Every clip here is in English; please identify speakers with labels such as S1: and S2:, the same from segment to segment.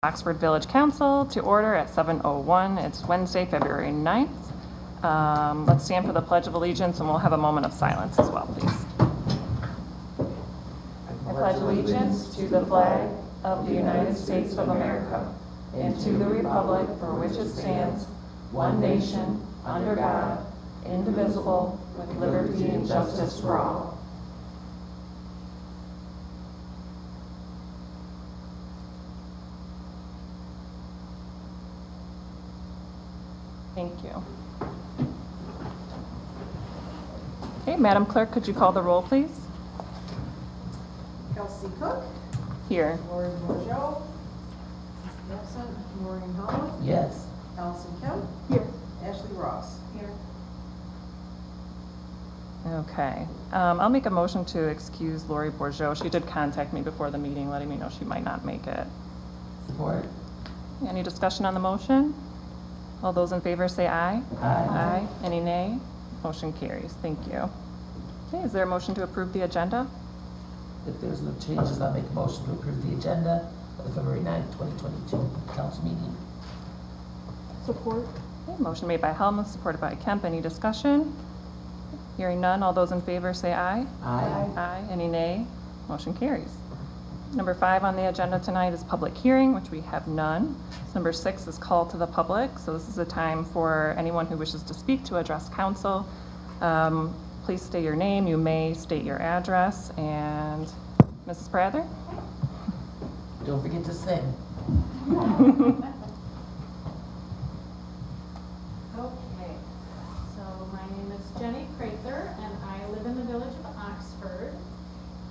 S1: Oxford Village Council to order at 7:01. It's Wednesday, February 9th. Let's stand for the Pledge of Allegiance, and we'll have a moment of silence as well, please. I pledge allegiance to the flag of the United States of America and to the republic for which it stands, one nation, under God, indivisible, with liberty and justice for all. Thank you. Okay, Madam Clerk, could you call the roll, please?
S2: Kelsey Cook.
S1: Here.
S2: Lori Bourgeau. Absent. Maureen Holland.
S3: Yes.
S2: Allison Kemp.
S1: Here.
S2: Ashley Ross. Here.
S1: Okay. I'll make a motion to excuse Lori Bourgeau. She did contact me before the meeting, letting me know she might not make it.
S3: Support.
S1: Any discussion on the motion? All those in favor say aye.
S3: Aye.
S1: Aye. Any nay? Motion carries. Thank you. Okay, is there a motion to approve the agenda?
S3: If there's no changes, I'll make a motion to approve the agenda of the February 9th, 2022 council meeting.
S1: Support. Okay, motion made by Helmuth, supported by Kemp. Any discussion? Hearing none, all those in favor say aye.
S3: Aye.
S1: Aye. Any nay? Motion carries. Number 5 on the agenda tonight is public hearing, which we have none. Number 6 is call to the public. So this is a time for anyone who wishes to speak to address council. Please state your name. You may state your address. And Mrs. Prather?
S3: Don't forget to sing.
S4: Okay, so my name is Jenny Prather, and I live in the village of Oxford.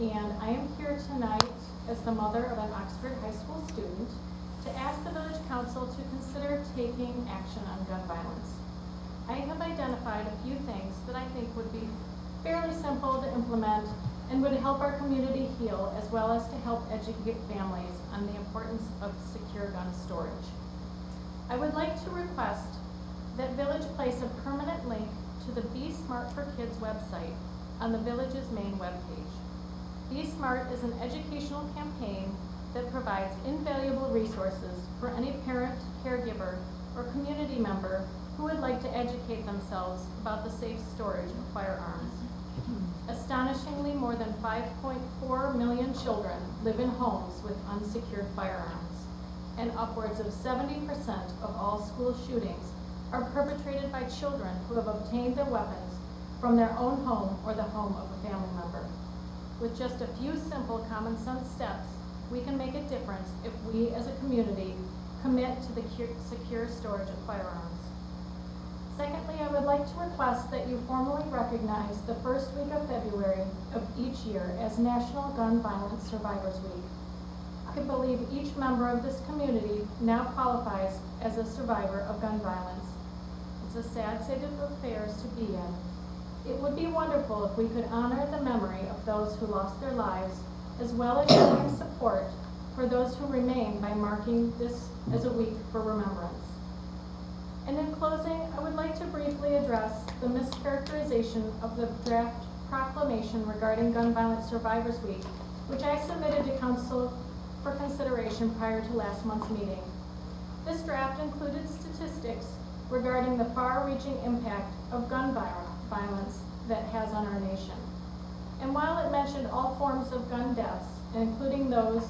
S4: And I am here tonight as the mother of an Oxford High School student to ask the village council to consider taking action on gun violence. I have identified a few things that I think would be fairly simple to implement and would help our community heal, as well as to help educate families on the importance of secure gun storage. I would like to request that Village place a permanent link to the Be Smart for Kids website on the village's main webpage. Be Smart is an educational campaign that provides invaluable resources for any parent, caregiver, or community member who would like to educate themselves about the safe storage of firearms. Astonishingly, more than 5.4 million children live in homes with unsecured firearms, and upwards of 70% of all school shootings are perpetrated by children who have obtained their weapons from their own home or the home of a family member. With just a few simple common sense steps, we can make a difference if we as a community commit to the secure storage of firearms. Secondly, I would like to request that you formally recognize the first week of February of each year as National Gun Violence Survivors Week. I believe each member of this community now qualifies as a survivor of gun violence. It's a sad state of affairs to be in. It would be wonderful if we could honor the memory of those who lost their lives, as well as showing support for those who remain by marking this as a week for remembrance. And in closing, I would like to briefly address the mischaracterization of the draft proclamation regarding Gun Violence Survivors Week, which I submitted to Council for consideration prior to last month's meeting. This draft included statistics regarding the far-reaching impact of gun violence that has on our nation. And while it mentioned all forms of gun deaths, including those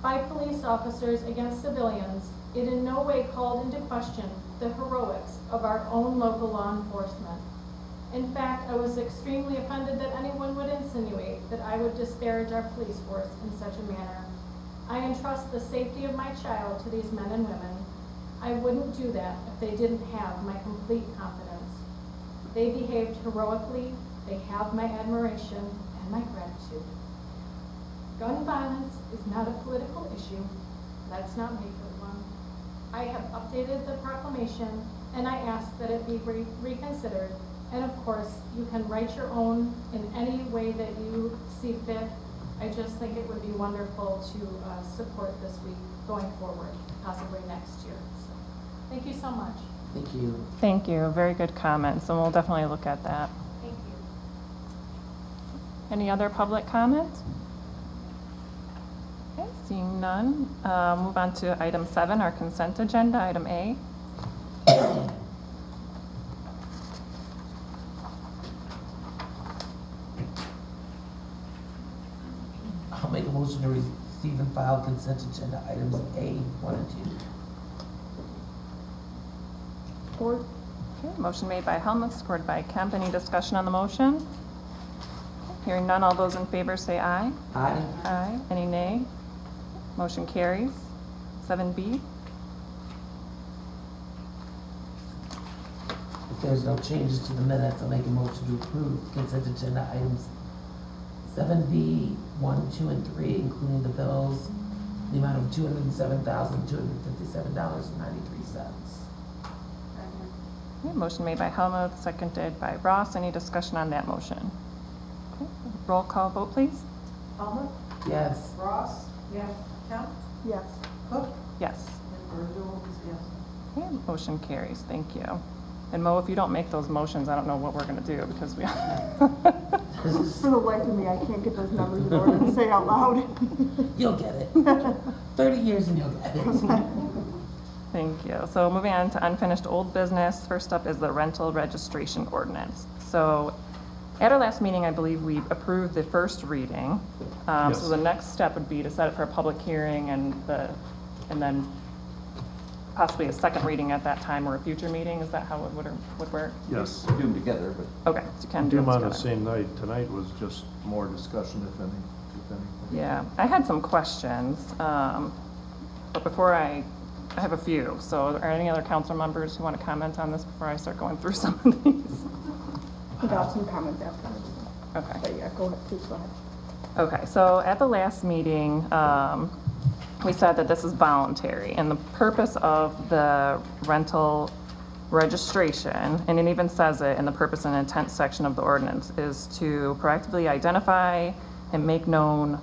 S4: by police officers against civilians, it in no way called into question the heroics of our own local law enforcement. In fact, I was extremely offended that anyone would insinuate that I would disparage our police force in such a manner. I entrust the safety of my child to these men and women. I wouldn't do that if they didn't have my complete confidence. They behaved heroically. They have my admiration and my gratitude. Gun violence is not a political issue. Let's not make it one. I have updated the proclamation, and I ask that it be reconsidered. And of course, you can write your own in any way that you see fit. I just think it would be wonderful to support this week going forward, possibly next year. So, thank you so much.
S3: Thank you.
S1: Thank you. Very good comments, and we'll definitely look at that.
S4: Thank you.
S1: Any other public comment? Okay, seeing none, move on to item 7, our consent agenda, item A.
S3: I'll make a motion to receive and file consent agenda items A, 1 and 2.
S2: Support.
S1: Okay, motion made by Helmut, supported by Kemp. Any discussion on the motion? Hearing none, all those in favor say aye.
S3: Aye.
S1: Aye. Any nay? Motion carries. 7B.
S3: If there's no changes to the minutes, I'll make a motion to approve consent agenda items 7B, 1, 2, and 3, including the bills, the amount of $207,257.93.
S1: Okay, motion made by Helmut, seconded by Ross. Any discussion on that motion? Okay, roll call vote, please.
S2: Helmut,
S3: Yes.
S2: Ross. Yes. Kemp,
S5: Yes.
S2: Cook,
S1: Yes.
S2: and Virgil is yes.
S1: Okay, motion carries. Thank you. And Mo, if you don't make those motions, I don't know what we're gonna do because we.
S5: For the life of me, I can't get those numbers in order to say out loud.
S3: You'll get it. 30 years and you'll get it.
S1: Thank you. So moving on to unfinished old business. First up is the rental registration ordinance. So at our last meeting, I believe we approved the first reading.
S6: Yes.
S1: So the next step would be to set it for a public hearing and then possibly a second reading at that time or a future meeting. Is that how it would work?
S6: Yes.
S7: Do them together, but
S1: Okay, so you can
S6: Do
S1: do
S6: them
S1: it
S6: on the
S1: together.
S6: same night. Tonight was just more discussion, if anything.
S1: Yeah, I had some questions, but before I have a few. So are any other council members who want to comment on this before I start going through some of these?
S5: I got some comments afterwards.
S1: Okay.
S5: But yeah, go ahead, please go ahead.
S1: Okay, so at the last meeting, we said that this is voluntary, and the purpose of the rental registration, and it even says it in the purpose and intent section of the ordinance, is to proactively identify and make known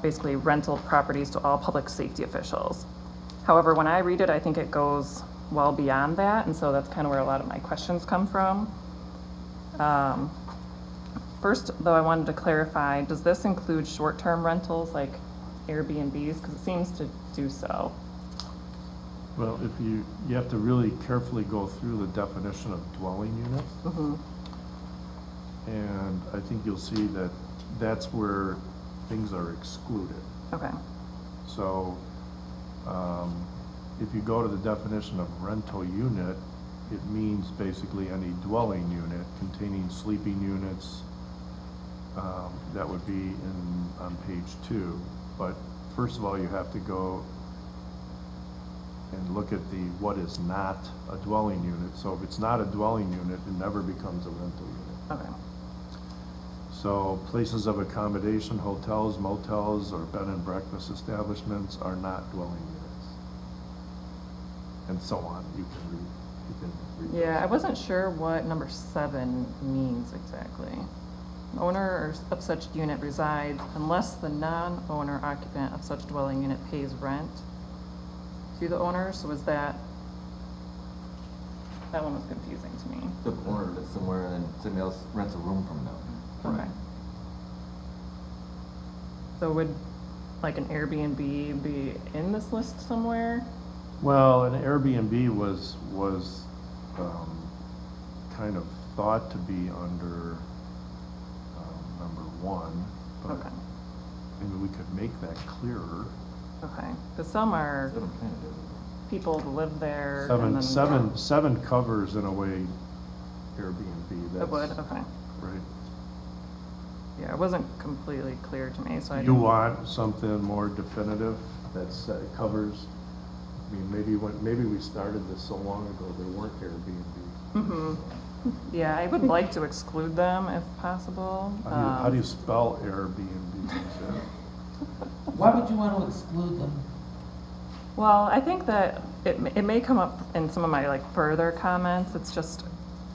S1: basically rental properties to all public safety officials. However, when I read it, I think it goes well beyond that, and so that's kind of where a lot of my questions come from. First, though, I wanted to clarify, does this include short-term rentals like Airbnbs? Because it seems to do so.
S6: Well, if you have to really carefully go through the definition of dwelling unit.
S1: Mm-hmm.
S6: And I think you'll see that that's where things are excluded.
S1: Okay.
S6: So, if you go to the definition of rental unit, it means basically any dwelling unit containing sleeping units. That would be on page 2. But first of all, you have to go and look at what is not a dwelling unit. So if it's not a dwelling unit, it never becomes a rental unit.
S1: Okay.
S6: So places of accommodation, hotels, motels, or bed and breakfast establishments are not dwelling units. And so on. You can read.
S1: Yeah, I wasn't sure what number 7 means exactly. Owner of such unit resides unless the non-owner occupant of such dwelling unit pays rent to the owner. So is that one was confusing to me.
S7: the owner lives somewhere and then somebody else rents a room from them.
S1: Okay. So would like an Airbnb be in this list somewhere?
S6: Well, an Airbnb was kind of thought to be under number 1, but
S1: Okay.
S6: maybe we could make that clearer.
S1: Okay. Because some are
S7: That's what I'm trying to do.
S1: people who live there. and then-
S6: Seven covers in a way Airbnb.
S1: It would, okay.
S6: Right.
S1: Yeah, it wasn't completely clear to me, so I
S6: You
S1: didn't.
S6: want something more definitive that covers, I mean, maybe we started this so long ago, there weren't Airbnb.
S1: Mm-hmm. Yeah, I would like to exclude them if possible.
S6: How do you spell Airbnb?
S3: Why would you want to exclude them?
S1: Well, I think that it may come up in some of my like further comments. It's just,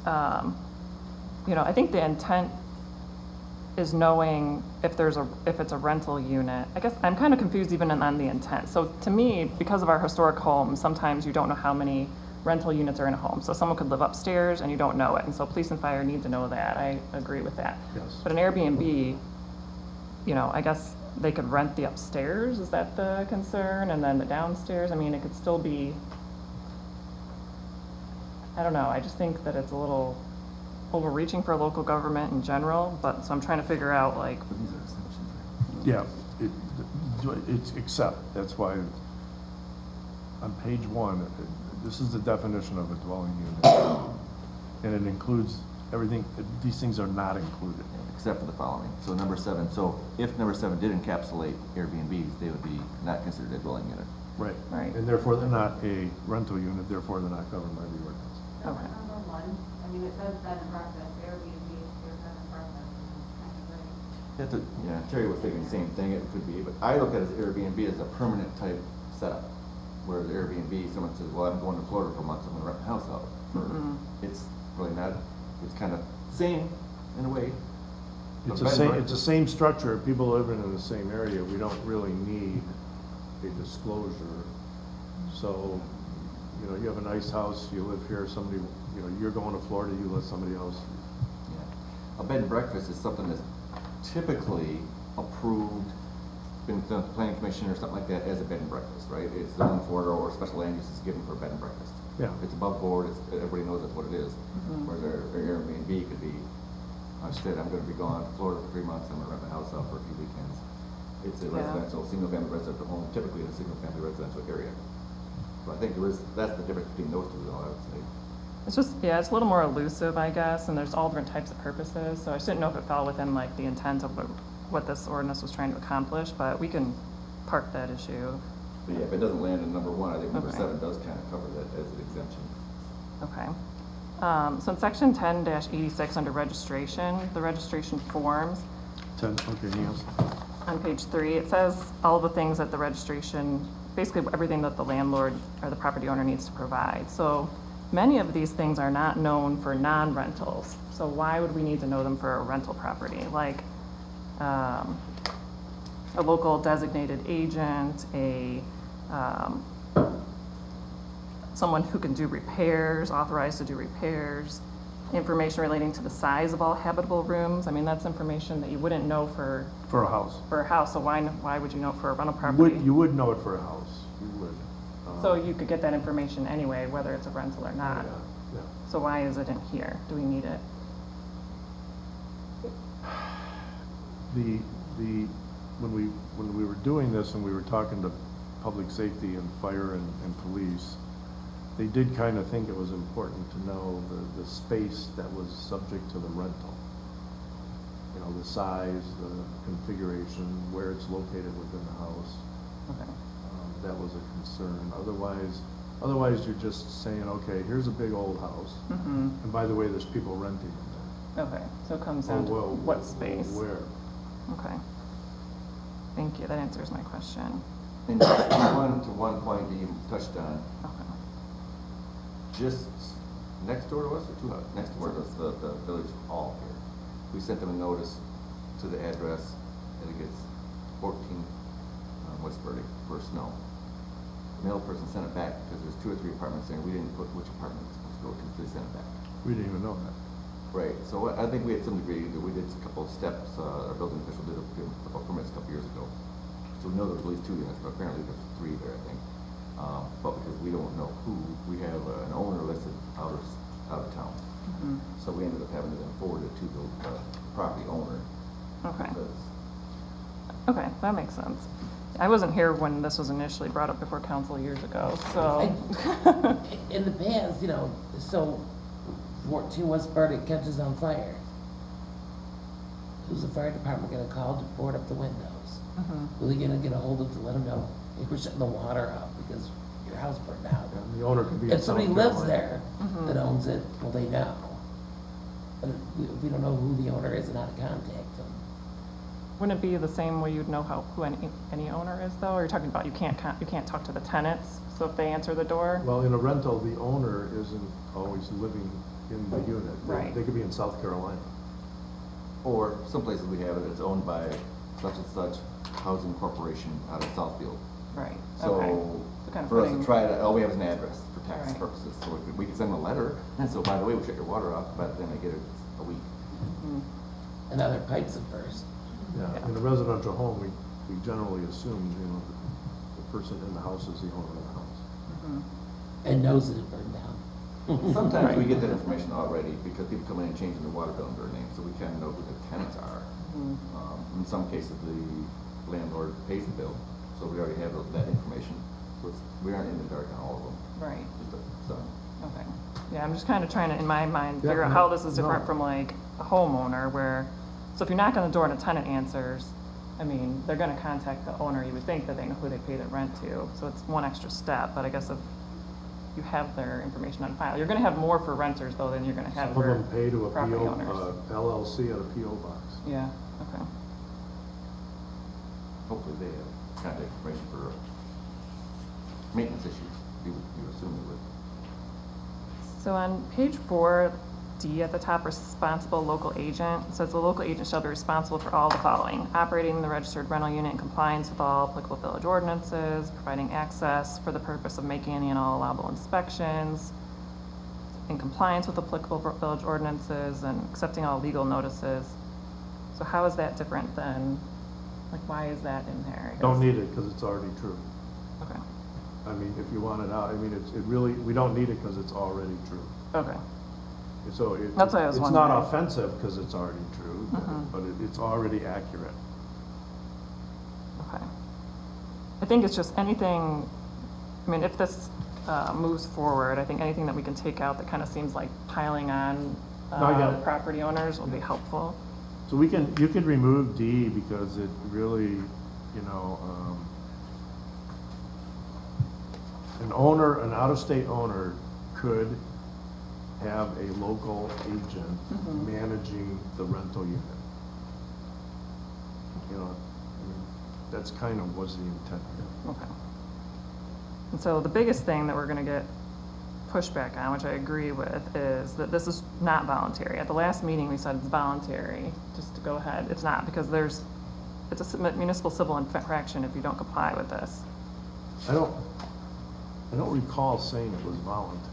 S1: I think the intent is knowing if it's a rental unit. I guess I'm kind of confused even on the intent. So to me, because of our historic homes, sometimes you don't know how many rental units are in a home. So someone could live upstairs and you don't know it. And so police and fire need to know that. I agree with that.
S6: Yes.
S1: But an Airbnb, I guess they could rent the upstairs, is that the concern? And then the downstairs, I mean, it could still be, I don't know, I just think that it's a little overreaching for local government in general, but, so I'm trying to figure out like,
S7: But these are exceptions, right?
S6: Yeah, it's except, that's why on page 1, this is the definition of a dwelling unit. And it includes everything, these things are not included.
S7: Except for the following. So number 7, so if number 7 did encapsulate Airbnbs, they would be not considered a dwelling unit.
S6: Right.
S1: Right.
S6: And therefore, they're not a rental unit, therefore they're not covered by the ordinance.
S1: Okay.
S8: Number 1, I mean, it says bed and breakfast, Airbnb, there's bed and breakfast, and it's kind of like.
S7: Yeah, Terry was thinking the same thing, it could be, but I look at it as Airbnb as a permanent type setup. Whereas Airbnb, someone says, well, I'm going to Florida for a month, so I'm gonna rent my house out. It's really not, it's kind of same in a way.
S6: It's
S7: But
S6: the
S7: bed and
S6: same, it's the same structure, people living in the same area, we don't really need a disclosure. So, you know, you have a nice house, you live here, somebody, you know, you're going to Florida, you let somebody else.
S7: Yeah. A bed and breakfast is something that's typically approved, been done to the planning commission or something like that as a bed and breakfast, right? It's done for it, or special land use is given for a bed and breakfast.
S6: Yeah.
S7: It's above board, it's, everybody knows that's what it is. Whereas their Airbnb could be, instead, I'm gonna be gone to Florida for 3 months, I'm gonna rent my house out for a few weekends. It's a
S1: Yeah.
S7: residential, single-family residential home, typically in a single-family residential area. So I think that's the difference between those two, though, I would say.
S1: It's just, yeah, it's a little more elusive, I guess, and there's all different types of purposes, so I just didn't know if it fell within like the intent of what this ordinance was trying to accomplish, but we can park that issue.
S7: But yeah, if it doesn't land in number 1, I think number
S1: Okay.
S7: 7 does kind of cover that as an exemption.
S1: Okay. So in section 10-86 under registration, the registration forms,
S6: 10, okay, Niels?
S1: on page 3, it says all the things that the registration, basically everything that the landlord or the property owner needs to provide. So many of these things are not known for non-rentals. So why would we need to know them for a rental property? Like a local designated agent, someone who can do repairs, authorized to do repairs, information relating to the size of all habitable rooms. I mean, that's information that you wouldn't know for
S6: For a house.
S1: a house, so why would you know it for a rental property?
S6: You would know it for a house, you would.
S1: So you could get that information anyway, whether it's a rental or not.
S6: Yeah.
S1: So why is it in here? Do we need it?
S6: When we were doing this and we were talking to public safety and fire and police, they did kind of think it was important to know the space that was subject to the rental. You know, the size, the configuration, where it's located within the house.
S1: Okay.
S6: That was a concern. Otherwise you're just saying, okay, here's a big old house. And by the way, there's people renting in there.
S1: Okay, so it comes
S6: Oh,
S1: down to
S6: well,
S1: what space?
S6: Where?
S1: Okay. Thank you, that answers my question.
S7: And to one point that you touched on,
S1: Okay.
S7: just next door to us, or 2 houses, next door to us, the village hall here. We sent them a notice to the address, and it gets 14 West Burdick for snow. The mail person sent it back because there's 2 or 3 apartments there, and we didn't put which apartment it's supposed to go to, so they sent it back.
S6: We didn't even know that.
S7: Right, so I think we had some degree, that we did a couple of steps, our building official did a couple of permits a couple years ago. So we know there's at least 2 units, but apparently there's 3 there, I think. But because we don't know who, we have an owner listed out of town. So we ended up having to then forward it to the property owner.
S1: Okay.
S7: because-
S1: Okay, that makes sense. I wasn't here when this was initially brought up before council years ago, so.
S3: In the past, you know, so 14 West Burdick catches on fire. Who's the fire department gonna call to board up the windows? Who are they gonna get a hold of to let them know, hey, we're shutting the water off because your house burned out?
S6: And the owner could be in
S3: If somebody
S6: South
S3: lives
S6: Carolina.
S3: there that owns it, well, they know. But if we don't know who the owner is and how to contact them.
S1: Wouldn't it be the same way you'd know who any owner is though? Or you're talking about you can't talk to the tenants, so if they answer the door?
S6: Well, in a rental, the owner isn't always living in the unit.
S1: Right.
S6: They could be in South Carolina.
S7: Or some places we have it, it's owned by such and such housing corporation out of Southfield.
S1: Right,
S7: So,
S1: okay. So kind of
S7: for us
S1: putting-
S7: to try to, all we have is an address for tax
S1: Right.
S7: purposes, so we could send them a letter, and so, by the way, we shut your water off, but then they get it a week.
S3: And other pipes at first.
S6: Yeah,
S1: Yeah.
S6: in a residential home, we generally assume, the person in the house is the owner of the house.
S3: And knows that it burned down.
S7: Sometimes we get that information already because people come in and changing their water bill in their name, so we kind of know who the tenants are. In some cases, the landlord pays the bill, so we already have that information. So we aren't in the dark on all of them.
S1: Right.
S7: So,
S1: Okay. Yeah, I'm just kind of trying to, in my mind,
S6: Yeah,
S1: figure out
S6: no,
S1: how this is different
S6: no.
S1: from like a homeowner where, so if you knock on the door and a tenant answers, I mean, they're gonna contact the owner, you would think that they know who they pay their rent to, so it's one extra step, but I guess if you have their information on file, you're gonna have more for renters though than you're gonna have
S6: Some of
S1: for
S6: them pay to a
S1: property
S6: PO,
S1: owners.
S6: LLC at a PO box.
S1: Yeah, okay.
S7: hopefully they have contact information for maintenance issues. You assume they would.
S1: So on page 4D at the top, responsible local agent, it says the local agent shall be responsible for all the following: operating the registered rental unit in compliance with all applicable village ordinances, providing access for the purpose of making any and all allowable inspections, in compliance with applicable village ordinances, and accepting all legal notices. So how is that different than, like, why is that in there? I guess?
S6: Don't need it because it's already true.
S1: Okay,
S6: I mean, if you want it out, I mean, it really, we don't need it because it's already true.
S1: okay,
S6: So
S1: That's what I was
S6: it's not
S1: wondering.
S6: offensive because it's already true, but it's already accurate.
S1: okay. I think it's just anything, I mean, if this moves forward, I think anything that we can take out that kind of seems like piling on
S6: No, I get it.
S1: property owners will be helpful.
S6: So you can remove D because it really, an out-of-state owner could have a local agent managing the rental unit. I mean, that's kind of was the intent here.
S1: Okay. And so the biggest thing that we're gonna get pushback on, which I agree with, is that this is not voluntary. At the last meeting, we said it's voluntary, just to go ahead. It's not, because it's a municipal civil infraction if you don't comply with this.
S6: I don't recall saying it was voluntary.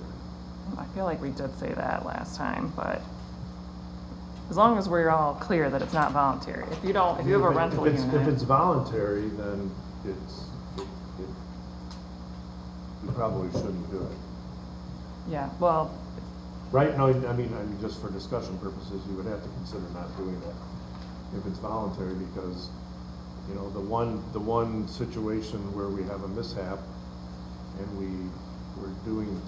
S1: I feel like we did say that last time, but as long as we're all clear that it's not voluntary. If you have a rental
S6: If
S1: unit.
S6: it's voluntary, then you probably shouldn't do it.
S1: Yeah, well,
S6: Right, no, I mean, just for discussion purposes, you would have to consider not doing it if it's voluntary, because, the one situation where we have a mishap and we're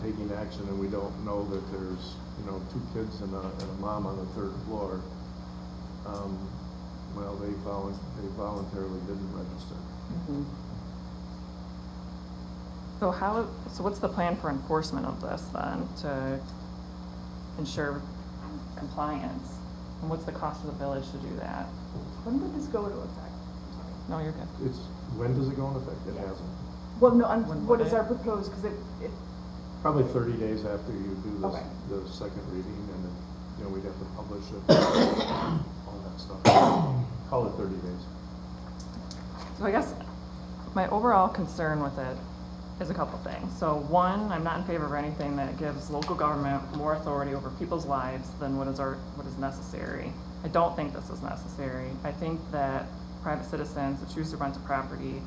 S6: taking action and we don't know that there's, two kids and a mom on the third floor, well, they voluntarily didn't register.
S1: so what's the plan for enforcement of this then, to ensure compliance? And what's the cost of the village to do that?
S5: When did this go into effect?
S1: No, you're good.
S6: When does it go into effect? It hasn't.
S5: Well, no,
S1: When
S5: what
S1: would
S5: is
S1: it?
S5: our proposed, because it,
S6: Probably 30 days after you do
S5: Okay.
S6: the second reading, and then, we'd have to publish it, all that stuff. Call it 30 days.
S1: So I guess my overall concern with it is a couple things. So one, I'm not in favor of anything that gives local government more authority over people's lives than what is necessary. I don't think this is necessary. I think that private citizens that choose to rent a property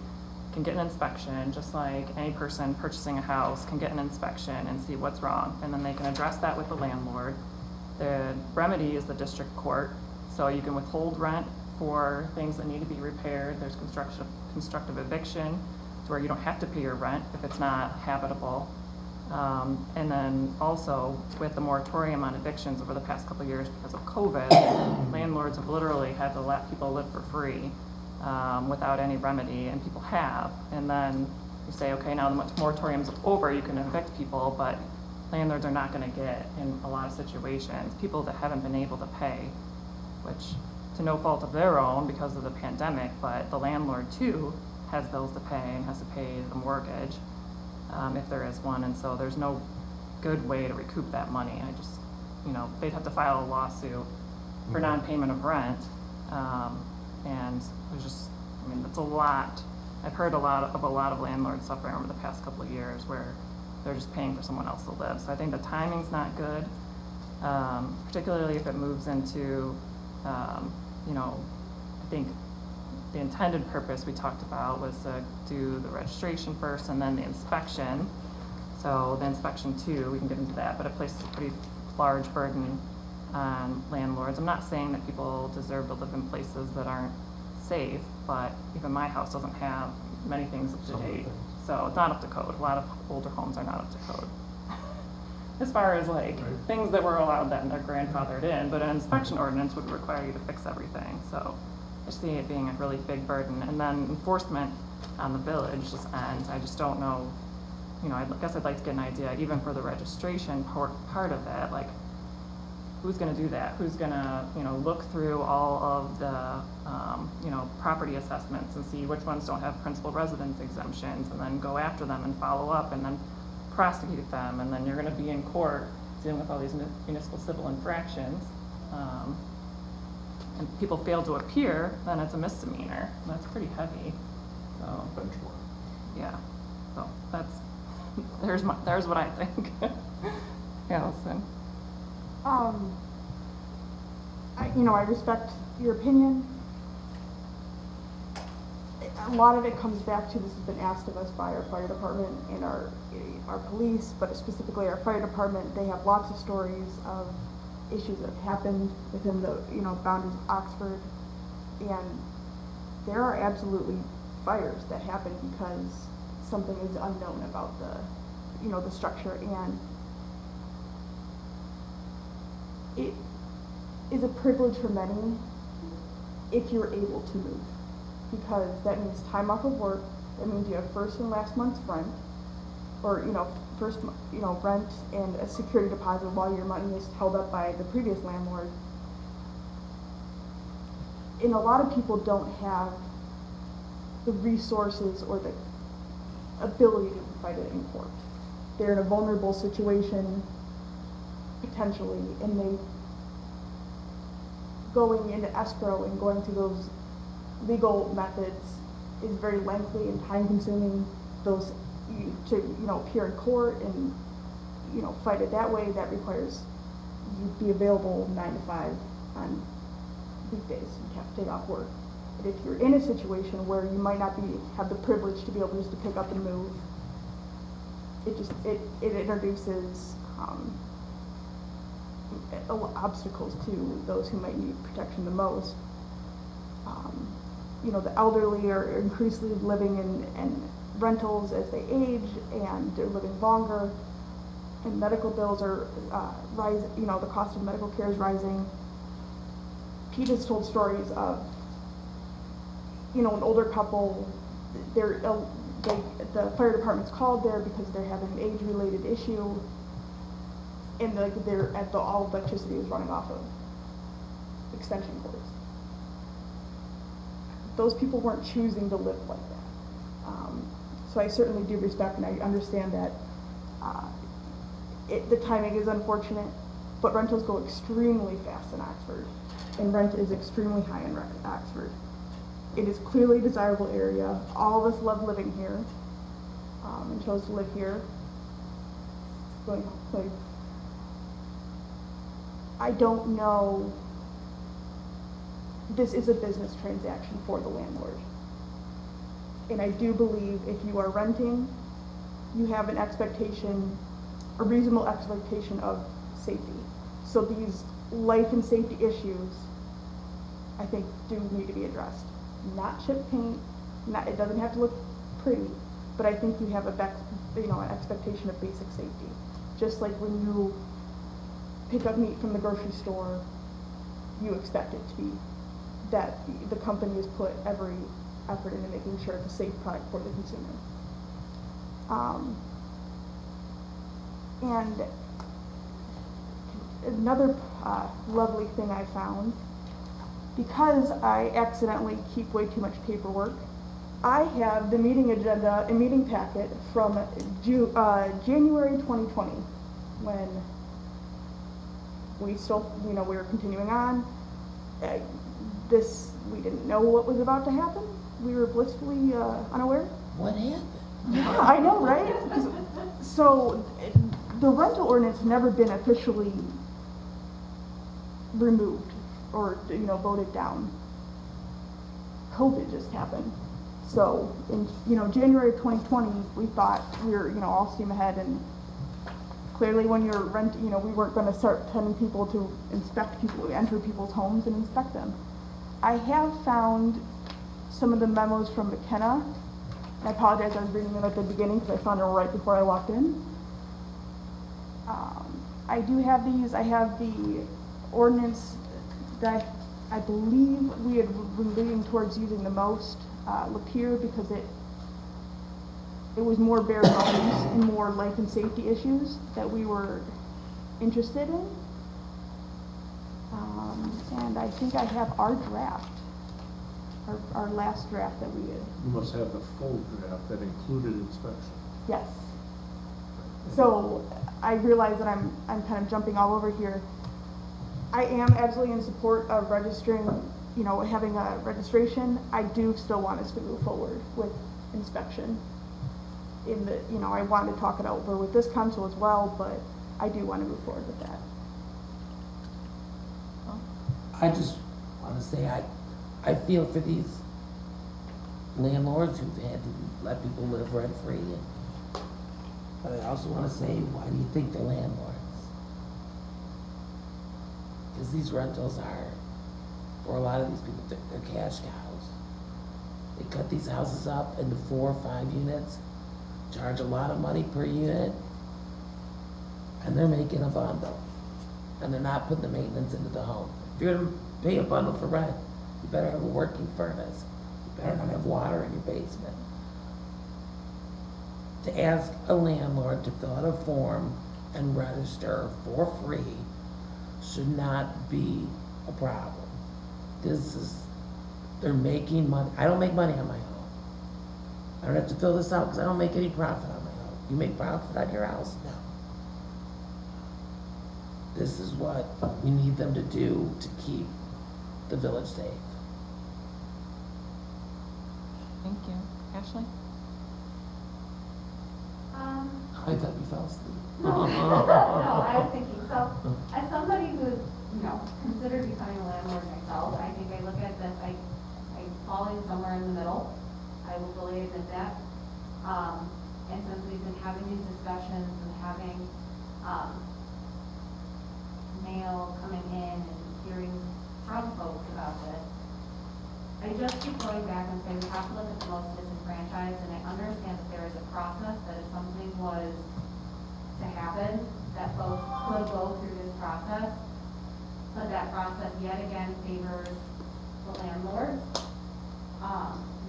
S1: can get an inspection, just like any person purchasing a house can get an inspection and see what's wrong, and then they can address that with the landlord. The remedy is the district court, so you can withhold rent for things that need to be repaired. There's constructive eviction, to where you don't have to pay your rent if it's not habitable. And then also with the moratorium on evictions over the past couple of years because of COVID, landlords have literally had to let people live for free without any remedy, and people have. And then you say, okay, now the moratorium's over, you can evict people, but landlords are not gonna get, in a lot of situations, people that haven't been able to pay, which to no fault of their own because of the pandemic, but the landlord too has bills to pay and has to pay the mortgage, if there is one, and so there's no good way to recoup that money. I just, they'd have to file a lawsuit for non-payment of rent, and there's just, it's a lot. I've heard a lot of landlords suffering over the past couple of years where they're just paying for someone else to live. So I think the timing's not good, particularly if it moves into, I think the intended purpose we talked about was to do the registration first and then the inspection. So the inspection too, we can get into that, but it places a pretty large burden on landlords. I'm not saying that people deserve to live in places that aren't safe, but even my house doesn't have many things up to
S6: Some of the
S1: date.
S6: things.
S1: So it's not up to code. A lot of older homes are not up to code. As far as like
S6: Right.
S1: things that were allowed that are grandfathered in, but an inspection ordinance would require you to fix everything. So I see it being a really big burden. And then enforcement on the village just ends. I just don't know, you know, I guess I'd like to get an idea, even for the registration part of it, like who's gonna do that? Who's gonna, you know, look through all of the, you know, property assessments and see which ones don't have principal residence exemptions, and then go after them and follow up and then prosecute them, and then you're gonna be in court dealing with all these municipal civil infractions. And people fail to appear, then it's a misdemeanor. That's pretty heavy, so,
S6: Benchmark.
S1: yeah. So that's, there's what I think. Allison.
S5: I respect your opinion. A lot of it comes back to, this has been asked of us by our fire department and our police, but specifically our fire department. They have lots of stories of issues that have happened within the, boundaries of Oxford. And there are absolutely fires that happen because something is unknown about the structure, and it is a privilege for many if you're able to move, because that means time off of work, that means you have first and last month's rent, or rent and a security deposit while your money is held up by the previous landlord. And a lot of people don't have the resources or the ability to fight it in court. They're in a vulnerable situation potentially, and going into escrow and going through those legal methods is very lengthy and time consuming. To appear in court and fight it that way, that requires you be available 9 to 5 on weekdays. You have to take off work. But if you're in a situation where you might not have the privilege to be able just to pick up and move, it introduces obstacles to those who might need protection the most. The elderly are increasingly living in rentals as they age, and they're living longer, and medical bills are rising. The cost of medical care is rising. Pete has told stories of an older couple. The fire department's called there because they're having an age-related issue, and all electricity is running off of extension cords. Those people weren't choosing to live like that. So I certainly do respect, and I understand that the timing is unfortunate, but rentals go extremely fast in Oxford, and rent is extremely high in Oxford. It is clearly a desirable area. All of us love living here, and chose to live here. I don't know. This is a business transaction for the landlord. And I do believe if you are renting, you have an expectation, a reasonable expectation of safety. So these life and safety issues, I think, do need to be addressed. Not chip paint, it doesn't have to look pretty, but I think you have an expectation of basic safety. Just like when you pick up meat from the grocery store, you expect it to be that the company has put every effort into making sure it's a safe product for the consumer. And another lovely thing I found, because I accidentally keep way too much paperwork, I have the meeting agenda and meeting packet from January 2020, when we still, we were continuing on. We didn't know what was about to happen. We were blissfully unaware.
S3: What happened?
S5: Yeah, I know, right? So the rental ordinance has never been officially removed or voted down. COVID just happened. So in, January of 2020, we thought we were, all steam ahead, and clearly when you're we weren't gonna start sending people to inspect people, enter people's homes and inspect them. I have found some of the memos from McKenna, and I apologize, I was reading them at the beginning because I found them right before I walked in. I do have these. I have the ordinance that I believe we had been leaning towards using the most, Lapeer, because it was more bare bones and more life and safety issues that we were interested in. And I think I have our draft, our last draft that we did.
S6: You must have the full draft that included inspection.
S5: Yes. So I realize that I'm kind of jumping all over here. I am absolutely in support of registering, having a registration. I do still want us to move forward with inspection. I want to talk it over with this council as well, but I do want to move forward with that.
S3: I just wanna say, I feel for these landlords who've had to let people live rent-free, but I also wanna say, why do you think they're landlords? Because these rentals are, for a lot of these people, they're cash cows. They cut these houses up into 4 or 5 units, charge a lot of money per unit, and they're making a bundle. And they're not putting the maintenance into the home. If you're gonna pay a bundle for rent, you better have a working furnace. You better not have water in your basement. To ask a landlord to fill out a form and register for free should not be a problem. They're making money. I don't make money on my home. I don't have to fill this out because I don't make any profit on my home. You make profit on your house? No. This is what we need them to do to keep the village safe.
S1: Thank you. Ashley?
S3: I thought you fell asleep.
S8: No, I was thinking, so, as somebody who's, considered becoming a landlord myself, I think I look at this, I fall in somewhere in the middle. I will fully admit that. And since we've been having these discussions and having, mail coming in and hearing from folks about this, I just keep going back and saying we have to look at the most disenfranchised, and I understand that there is a process, that if something was to happen, that folks could go through this process, but that process yet again favors the landlords.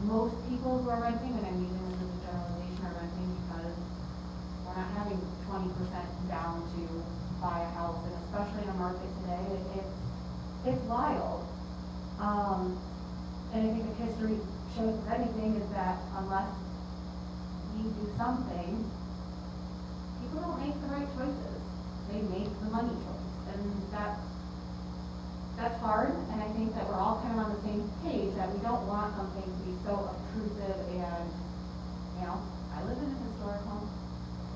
S8: Most people who are renting, and I'm using this as a generalization, are renting because we're not having 20% down to buy a house, and especially in a market today, it's wild. And I think if history shows us anything, is that unless you do something, people don't make the right choices. They make the money choice, and that's hard. And I think that we're all kind of on the same page, that we don't want something to be so obtrusive. And I live in a historic home.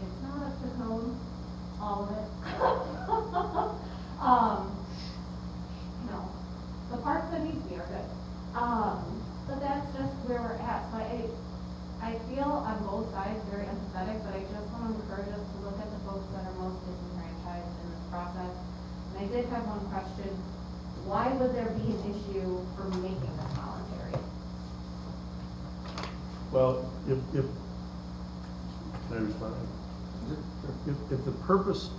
S8: It's not up to code, all of it. The parts that need to be are good. But that's just where we're at. So I feel on both sides very empathetic, but I just want to encourage us to look at the folks that are most disenfranchised in this process. And I did have one question. Why would there be an issue for making this voluntary?
S6: Well, if can I respond? If the purpose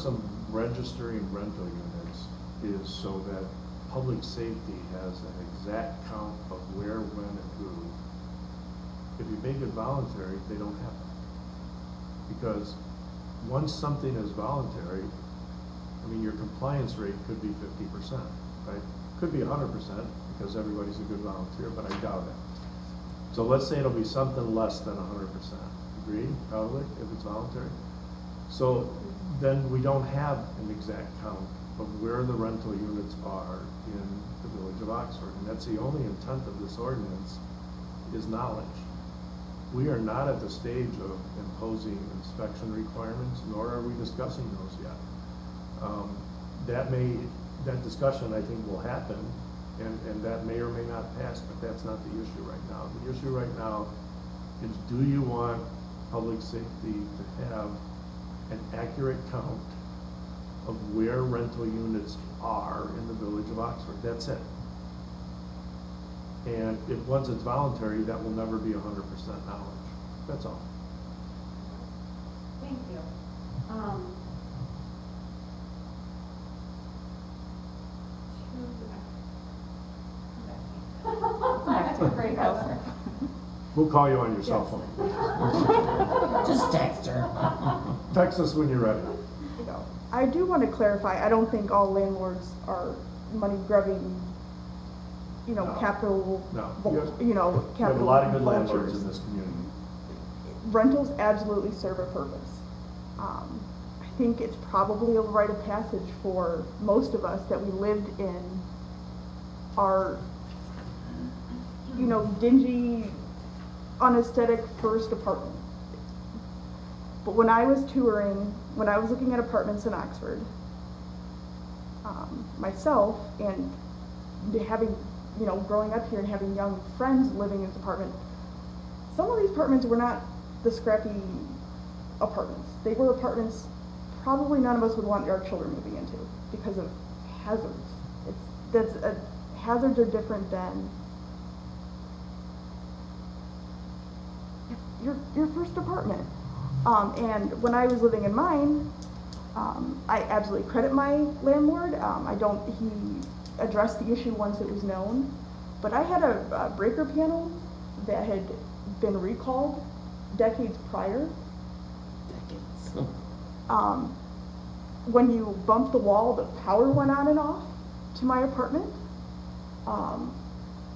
S6: of registering rental units is so that public safety has an exact count of where, when, and who, if you make it voluntary, they don't have to. Because once something is voluntary, your compliance rate could be 50%, right? Could be 100% because everybody's a good volunteer, but I doubt it. So let's say it'll be something less than 100%. Agreed, probably, if it's voluntary. So then we don't have an exact count of where the rental units are in the village of Oxford. And that's the only intent of this ordinance, is knowledge. We are not at the stage of imposing inspection requirements, nor are we discussing those yet. That discussion I think will happen And that may or may not pass, but that's not the issue right now. The issue right now is, do you want public safety to have an accurate count of where rental units are in the village of Oxford? That's it. And if once it's voluntary, that will never be 100% knowledge. That's all.
S8: Thank you.
S6: We'll call you on your cell phone.
S3: Just text her.
S6: Text us when you're ready.
S5: You know, I do want to clarify, I don't think all landlords are money grubbing, you know,
S6: No.
S5: capital,
S6: No.
S5: you know,
S6: We have a
S5: capital
S6: lot of good landlords
S5: vultures.
S6: in this community.
S5: Rentals absolutely serve a purpose. I think it's probably a rite of passage for most of us that we lived in our, you know, dingy, unaesthetic first apartment. But when I was touring, when I was looking at apartments in Oxford, myself and having, you know, growing up here and having young friends living in this apartment, some of these apartments were not the scrappy apartments. They were apartments probably none of us would want our children moving into because of hazards. Hazards are different than your first apartment. And when I was living in mine, I absolutely credit my landlord. He addressed the issue once it was known, but I had a breaker panel that had been recalled decades prior.
S3: Decades.
S5: When you bumped the wall, the power went on and off to my apartment.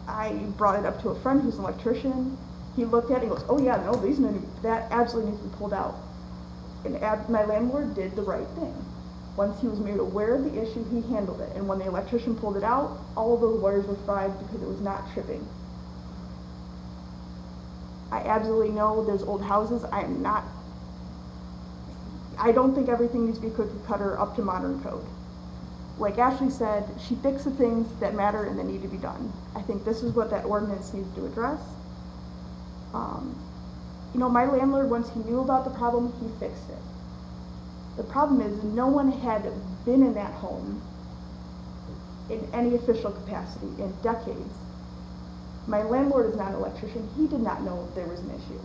S5: I brought it up to a friend who's an electrician. He looked at it and goes, "Oh yeah, no, that absolutely needs to be pulled out." And my landlord did the right thing. Once he was made aware of the issue, he handled it. And when the electrician pulled it out, all of those wires were fried because it was not tripping. I absolutely know there's old houses. I don't think everything needs to be cookie cutter up to modern code. Like Ashley said, she fixed the things that matter and that need to be done. I think this is what that ordinance needs to address. You know, my landlord, once he knew about the problem, he fixed it. The problem is no one had been in that home in any official capacity in decades. My landlord is not an electrician. He did not know there was an issue.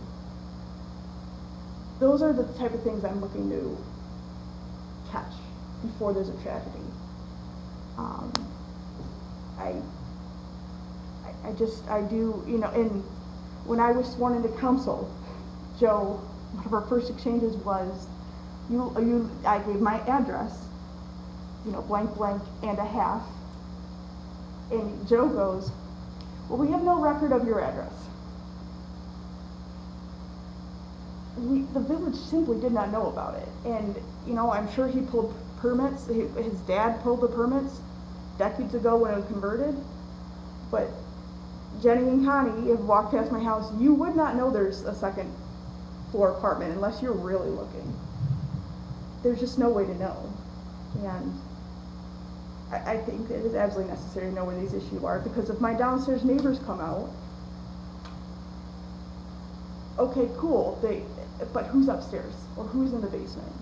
S5: Those are the type of things I'm looking to catch before there's a tragedy. I do, you know, and when I was sworn into council, Joe, one of our first exchanges was, I gave my address, you know, blank, blank, and a half. And Joe goes, "Well, we have no record of your address." The village simply did not know about it. And, you know, I'm sure he pulled permits, his dad pulled the permits decades ago when it was converted. But Jenny and Connie have walked past my house. You would not know there's a second floor apartment unless you're really looking. There's just no way to know. And I think it is absolutely necessary to know where these issues are, because if my downstairs neighbors come out, okay, cool, but who's upstairs or who's in the basement?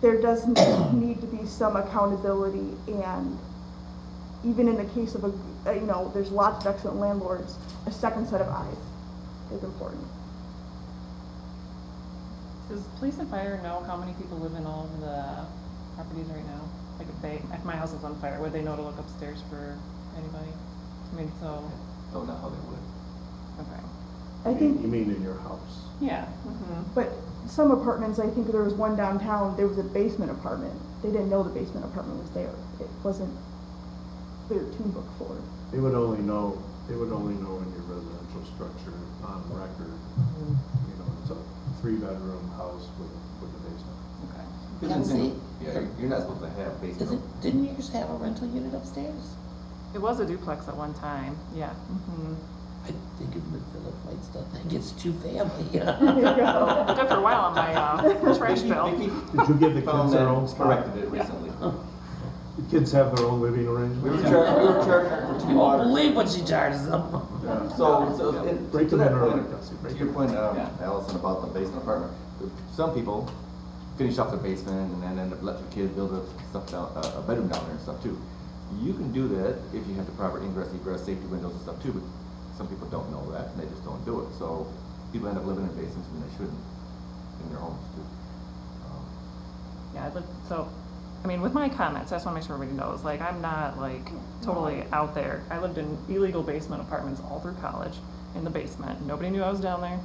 S5: There does need to be some accountability, and even in the case of you know, there's lots of excellent landlords, a second set of eyes is important.
S1: Does police and fire know how many people live in all of the properties right now? Like if my house is on fire, would they know to look upstairs for anybody? I mean, so,
S7: Don't know how they would.
S1: okay.
S5: I think,
S6: You mean in your house?
S1: Yeah. Mm-hmm.
S5: but some apartments, I think there was one downtown, there was a basement apartment. They didn't know the basement apartment was there. It wasn't their tune book for it.
S6: They would only know in your residential structure on record. You know, it's a 3-bedroom house with a basement.
S1: Okay.
S3: Now, see,
S7: Yeah, you're not supposed to have basement.
S3: Didn't yours have a rental unit upstairs?
S1: It was a duplex at one time, yeah. Mm-hmm.
S3: I think in the village might still think it's two-family.
S5: There you go.
S1: I did for a while on my trash bill.
S6: Did you give the kids their own spot?
S7: Corrected it recently.
S6: The kids have their own living
S7: We were
S6: arrangement?
S7: charging her for 2
S3: You won't
S7: waters.
S3: believe what she charges them.
S6: Yeah. Break
S7: To
S6: them in
S7: that
S6: early,
S7: point,
S6: Kelsey, break
S7: to your
S6: them.
S7: point, Allison, about the basement apartment, some people finish off their basement and then end up letting their kids build a bedroom down there and stuff too. You can do that if you have the proper ingress, egress, safety windows and stuff too, but some people don't know that and they just don't do it. So people end up living in basements when they shouldn't in their homes too.
S1: Yeah, I mean, with my comments, I just wanna make sure everybody knows, like, I'm not like totally out there. I lived in illegal basement apartments all through college, in the basement. Nobody knew I was down there.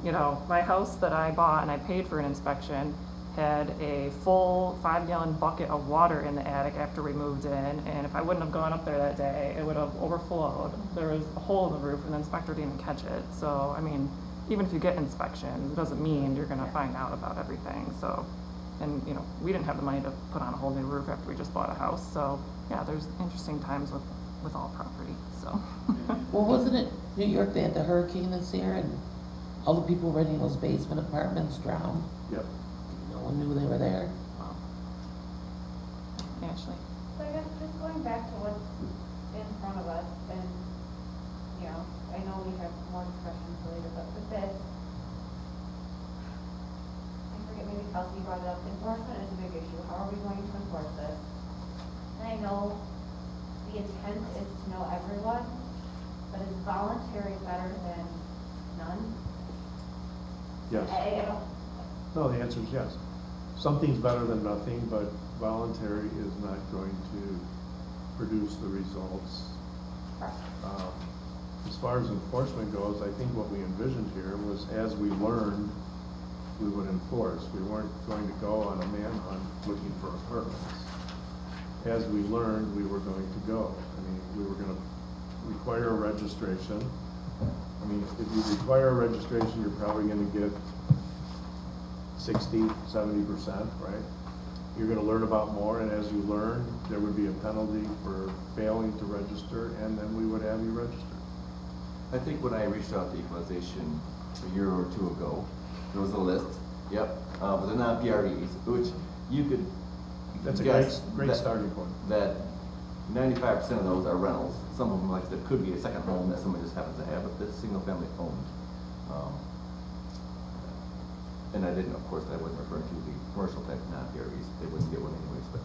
S1: You know, my house that I bought and I paid for an inspection had a full 5-gallon bucket of water in the attic after we moved in, and if I wouldn't have gone up there that day, it would have overflowed. There was a hole in the roof and the inspector didn't even catch it. So, I mean, even if you get inspections, it doesn't mean you're gonna find out about everything, so. And, you know, we didn't have the money to put on a whole new roof after we just bought a house, so, yeah, there's interesting times with all property, so.
S3: Well, wasn't it New York, they had the hurricane this year and all the people renting those basement apartments drowned?
S6: Yep.
S3: No one knew they were there.
S1: Wow. Ashley?
S8: So I guess just going back to what's in front of us, and, you know, I know we have more discussions later, but with this, I forget, maybe Kelsey brought it up, enforcement is a big issue, how are we going to enforce this? And I know the intent is to know everyone, but is voluntary better than none?
S6: Yes.
S8: I don't,
S6: No, the answer is yes. Something's better than nothing, but voluntary is not going to produce the results. As far as enforcement goes, I think what we envisioned here was as we learned, we would enforce. We weren't going to go on a manhunt looking for apartments. As we learned, we were going to go. I mean, we were gonna require a registration. I mean, if you require a registration, you're probably gonna get 60, 70%, right? You're gonna learn about more, and as you learn, there would be a penalty for failing to register, and then we would have you register.
S7: I think when I reached out to equalization a year or two ago, there was a list, but they're not PREs, which you could
S6: That's a
S7: guess
S6: great
S7: that-
S6: starting point.
S7: That 95% of those are rentals. Some of them, like, there could be a second home that somebody just happens to have, but it's single family owned. And I didn't, of course, I wasn't referring to the commercial type non-PREs, they wouldn't get one anyways, but,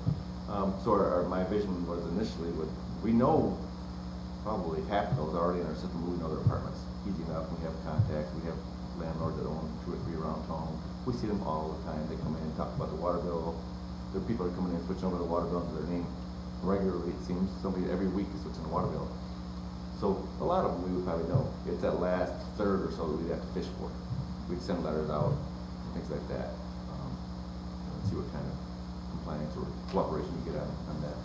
S7: so my vision was initially we know probably half of those are already in our system, we know their apartments, easy enough, we have contacts, we have landlords that own 2 or 3 around town, we see them all the time, they come in and talk about the water bill, there are people that are coming in, switching over the water bill to their name regularly, it seems, somebody every week is switching the water bill. So a lot of them we would probably know, it's that last third or so that we'd have to fish for, we'd send letters out, things like that, and see what kind of compliance or cooperation we get on that.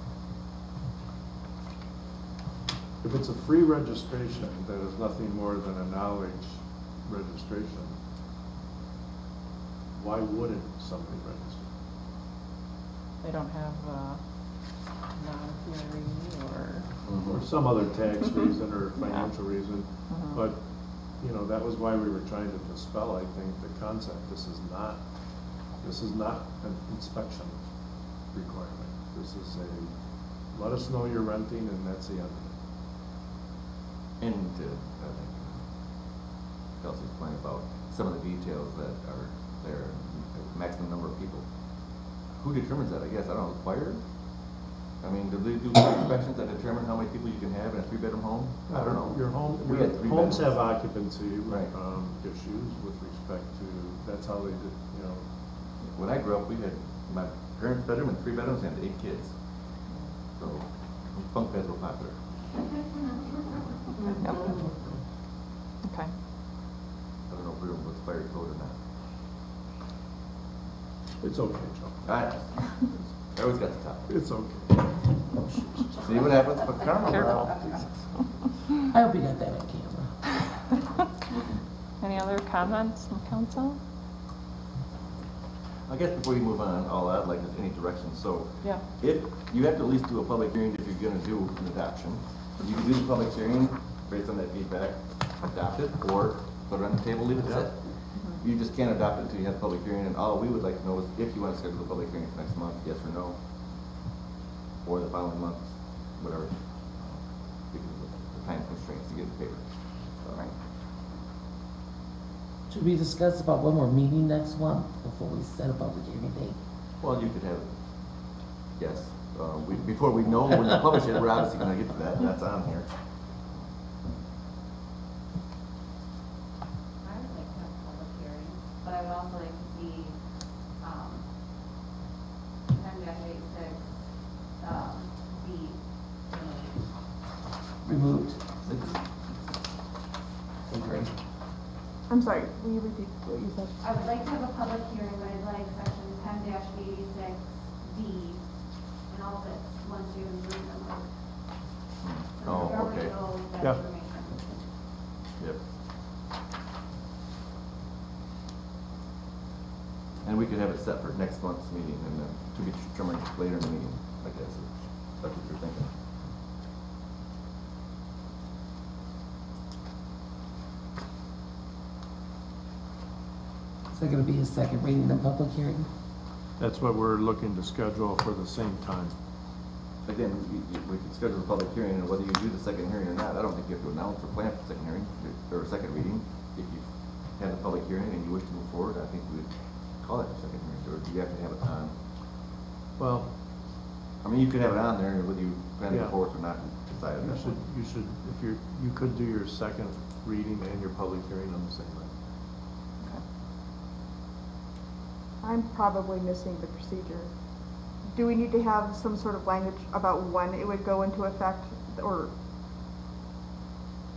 S6: If it's a free registration, that is nothing more than a knowledge registration, why wouldn't somebody register?
S1: They don't have non-PRE or.
S6: Or some other tax reason or financial reason,
S1: Mhm.
S6: but, you know, that was why we were trying to dispel, I think, the concept, this is not an inspection requirement. This is let us know you're renting and that's the end of it.
S7: And I think Kelsey's point about some of the details that are there, maximum number of people. Who determines that, I guess, I don't know, the choir? I mean, do they do inspections that determine how many people you can have in a 3-bedroom home? I don't know.
S6: Your home,
S7: We
S6: your
S7: had 3
S6: homes
S7: bedrooms.
S6: have occupancy,
S7: Right.
S6: issues with respect to, that's how they did, you know.
S7: When I grew up, we had my parents' bedroom and 3 bedrooms and 8 kids. So bunk beds were popular.
S1: Yep. Okay.
S7: I don't know if we were with fire code or not.
S6: It's okay, Joe.
S7: I always got the top.
S6: It's okay.
S7: See what happens with karma,
S1: Careful.
S7: bro.
S3: I hope you got that on camera.
S1: Any other comments from council?
S7: I guess before you move on, all I'd like is any direction. So
S1: Yeah.
S7: if you have to at least do a public hearing if you're gonna do an adoption, you can do the public hearing based on that feedback, adopt it, or put it on the table, leave it set. You just can't adopt it until you have the public hearing, and all we would like to know is if you want to schedule the public hearing for next month, yes or no, or the following month, whatever, because of the time constraints to get the paper. So,
S3: Should we discuss about when we're meeting next month before we set a public hearing date?
S7: well, you could have, yes, before we know when you publish it, we're obviously gonna get to that, and that's on here.
S8: I would like to have a public hearing, but I would also like to see, 10-86, be removed.
S3: Removed. Agree.
S5: I'm sorry, will you repeat what you said?
S8: I would like to have a public hearing, but I'd like section 10-86D and all of its 1, 2, and 3 removed. So
S7: Oh,
S8: we already
S7: okay.
S8: know that
S6: Yeah.
S8: information.
S7: Yep. And we could have it set for next month's meeting, and then to be determined later in the meeting, I guess, if that's what you're thinking.
S3: Is there gonna be a second reading and public hearing?
S6: That's what we're looking to schedule for the same time.
S7: Again, we could schedule a public hearing, and whether you do the second hearing or not, I don't think you have to announce or plan for the second hearing, or a second reading. If you had a public hearing and you wish to move forward, I think we would call it a second hearing, or do you have to have it on?
S6: Well,
S7: I mean, you could have it on there, and whether you plan to
S6: Yeah.
S7: go forward or not, decide.
S6: you should, if you could do your second reading and your public hearing on the same night.
S5: I'm probably missing the procedure. Do we need to have some sort of language about when it would go into effect, or,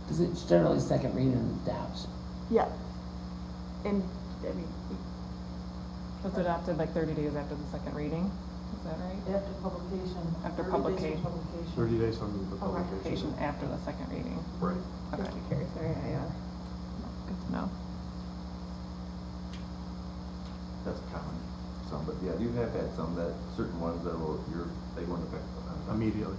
S3: Because it's generally second reading and adoption.
S5: yeah? And, I mean,
S1: Was adopted like 30 days after the second reading, is that right?
S2: After publication.
S1: After
S2: 30 days from
S1: publication.
S2: publication.
S6: 30 days from the
S5: Okay.
S6: publication.
S1: After the second reading.
S6: Right.
S1: Okay,
S5: thank you, Carrie, sorry,
S1: good to know.
S7: That's common, some, but yeah, you have had some that, certain ones that will, they go into effect
S6: Immediately.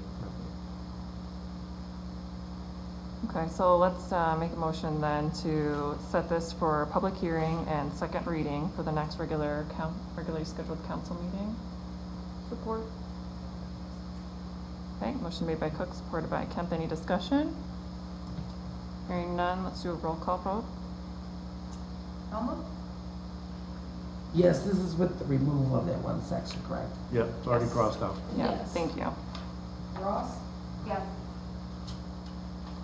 S1: Okay, so let's make a motion then to set this for public hearing and second reading for the next regularly scheduled council meeting.
S5: support?
S1: Okay, motion made by Cook, supported by Kemp. Any discussion? Hearing none, let's do a roll call vote.
S2: Alma?
S3: Yes, this is with the removal of that one section, correct?
S6: Yeah, it's already
S1: Yes.
S6: crossed out.
S1: Yeah,
S2: Yes.
S1: thank you.
S2: Ross?
S8: Yes.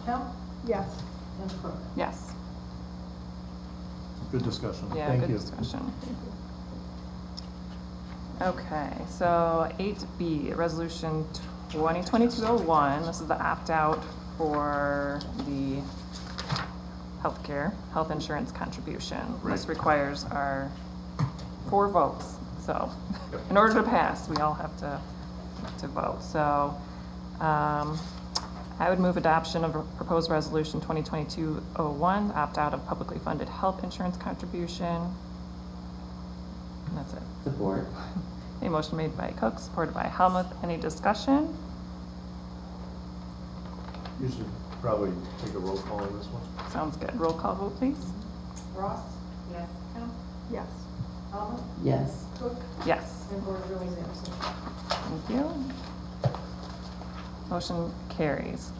S2: Kemp?
S5: Yes.
S2: And Crook?
S1: Yes.
S6: Good discussion.
S1: Yeah,
S6: Thank
S1: good
S6: you.
S1: discussion. Okay, so 8B, Resolution 2022-01. This is the opt-out for the health insurance contribution. This
S6: Right.
S1: requires our 4 votes. So
S6: Yep.
S1: in order to pass, we all have to vote. So I would move adoption of a proposed resolution 2022-01, opt out of publicly funded health insurance contribution. And that's it.
S3: Support.
S1: A motion made by Cook, supported by Helmuth. Any discussion?
S6: You should probably take a roll call on this one.
S1: Sounds good. Roll call vote, please.
S2: Ross?
S8: Yes.
S2: Kemp?
S5: Yes.
S2: Alma?
S3: Yes.
S2: Cook?
S1: Yes.
S2: And Bordeaux is absent.
S1: Thank you. Motion carries.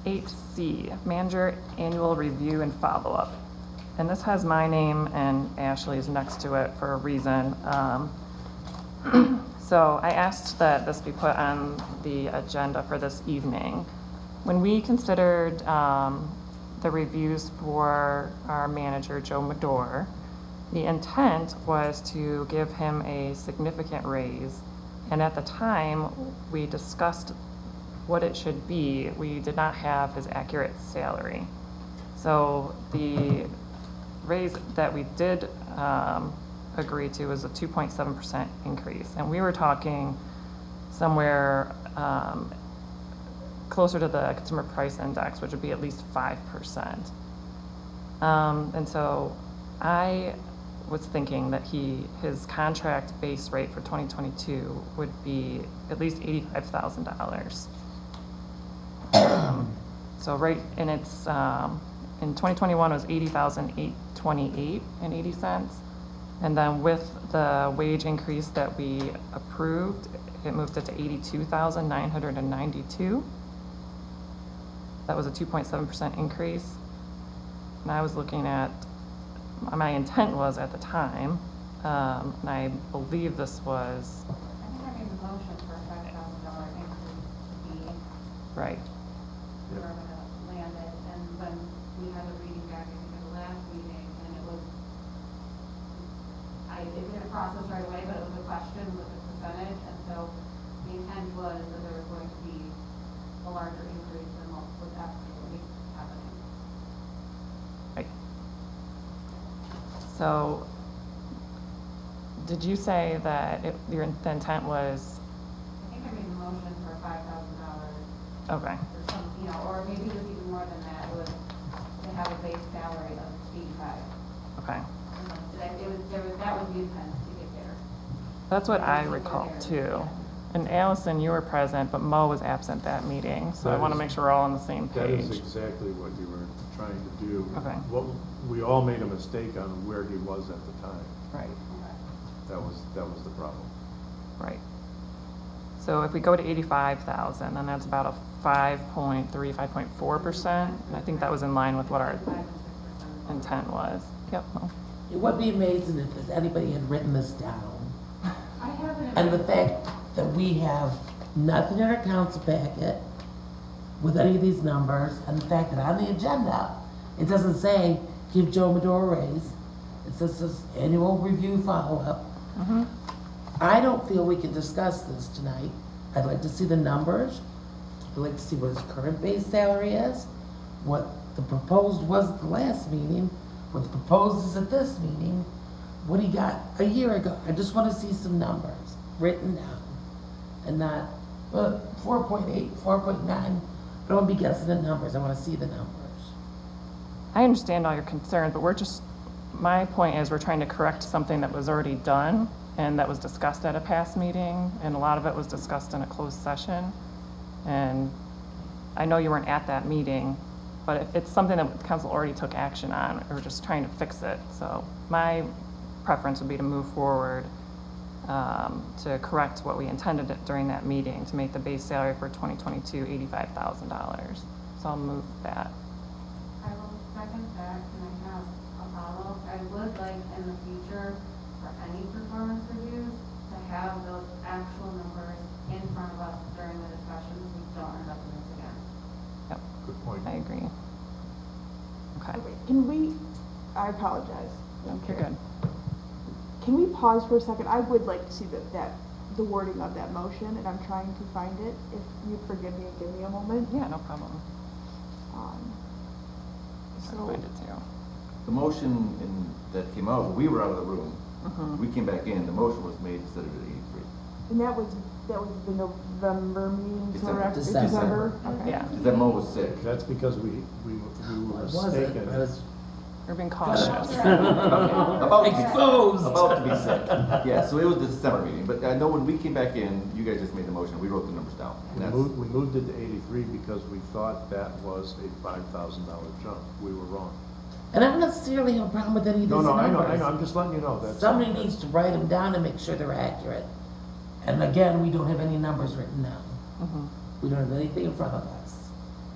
S1: 8C, Manager Annual Review and Follow-Up. And this has my name and Ashley's next to it for a reason. So I asked that this be put on the agenda for this evening. When we considered the reviews for our manager, Joe Medor, the intent was to give him a significant raise. And at the time, we discussed what it should be. We did not have his accurate salary. So the raise that we did agree to was a 2.7% increase. And we were talking somewhere closer to the consumer price index, which would be at least 5%. And so I was thinking that his contract base rate for 2022 would be at least $85,000. So and it's, in 2021 it was $80,828.80. And then with the wage increase that we approved, it moved it to $82,992. That was a 2.7% increase. And I was looking at, my intent was at the time, and I believe this was,
S8: I think I made the motion for a $5,000 increase to be
S1: right,
S8: where I'm gonna land it, and when we had the reading back, I think at the last meeting, and it was, I didn't get a process right away, but it was a question with the percentage, and so the intent was that there was going to be a larger increase than what was actually happening.
S1: right. So, did you say that your intent was,
S8: I think I made the motion for $5,000
S1: okay,
S8: or some, or maybe it was even more than that, it was to have a base salary of 85.
S1: okay.
S8: That was the intent to get there.
S1: That's what I recall too. And Allison, you were present, but Mo was absent that meeting, so I
S6: That
S1: want to
S6: is-
S1: make sure we're all on the same
S6: That is
S1: page.
S6: exactly what you were trying to do.
S1: Okay.
S6: We all made a mistake on where he was at the time.
S1: Right,
S6: That was the problem.
S1: right. So if we go to 85,000, then that's about a 5.4%. And I think that was in line with what our
S8: 5 and 6%.
S1: intent was. Yep, Mo.
S3: It would be amazing if anybody had written this down.
S8: I haven't.
S3: And the fact that we have nothing in our council packet with any of these numbers, and the fact that on the agenda, it doesn't say, give Joe Madore a raise. It says this annual review follow-up.
S1: Mhm.
S3: I don't feel we can discuss this tonight. I'd like to see the numbers. I'd like to see what his current base salary is, what the proposed was at the last meeting, what the proposed is at this meeting, what he got a year ago. I just want to see some numbers written down and not 4.8, 4.9. I don't want to be guessing the numbers. I want to see the numbers.
S1: I understand all your concerns, but my point is we're trying to correct something that was already done and that was discussed at a past meeting, and a lot of it was discussed in a closed session. And I know you weren't at that meeting, but it's something that the council already took action on. We're just trying to fix it. So my preference would be to move forward to correct what we intended during that meeting, to make the base salary for 2022 $85,000. So I'll move that.
S8: I will second that, and I have a follow-up. I would like in the future, for any performance reviews, to have those actual numbers in front of us during the discussions. We don't end up in this again.
S1: Yep,
S6: Good point.
S1: I agree. Okay,
S5: Can we, I apologize.
S1: you're good.
S5: Can we pause for a second? I would like to see the wording of that motion, and I'm trying to find it. If you forgive me and give me a moment.
S1: Yeah, no problem.
S5: Um,
S1: I'll
S5: So,
S1: find it too.
S7: The motion that came out, we were out of the room.
S1: Mhm.
S7: We came back in, the motion was made to set it at 83.
S5: and that was the November meeting, correct?
S3: December.
S5: Okay.
S1: Yeah,
S7: Because that Mo was sick.
S6: That's because we were mistaken.
S1: we're being cautious.
S7: About
S3: Exposed.
S7: About to be sick. Yeah, so it was the December meeting, but I know when we came back in, you guys just made the motion, we wrote the numbers down. And that's,
S6: We moved it to 83 because we thought that was a $5,000 jump. We were wrong.
S3: And I don't necessarily have a problem with any of these
S6: No,
S3: numbers.
S6: I know, I'm just letting you know that.
S3: Somebody needs to write them down and make sure they're accurate. And again, we don't have any numbers written down.
S1: Mhm.
S3: We don't have anything in front of us.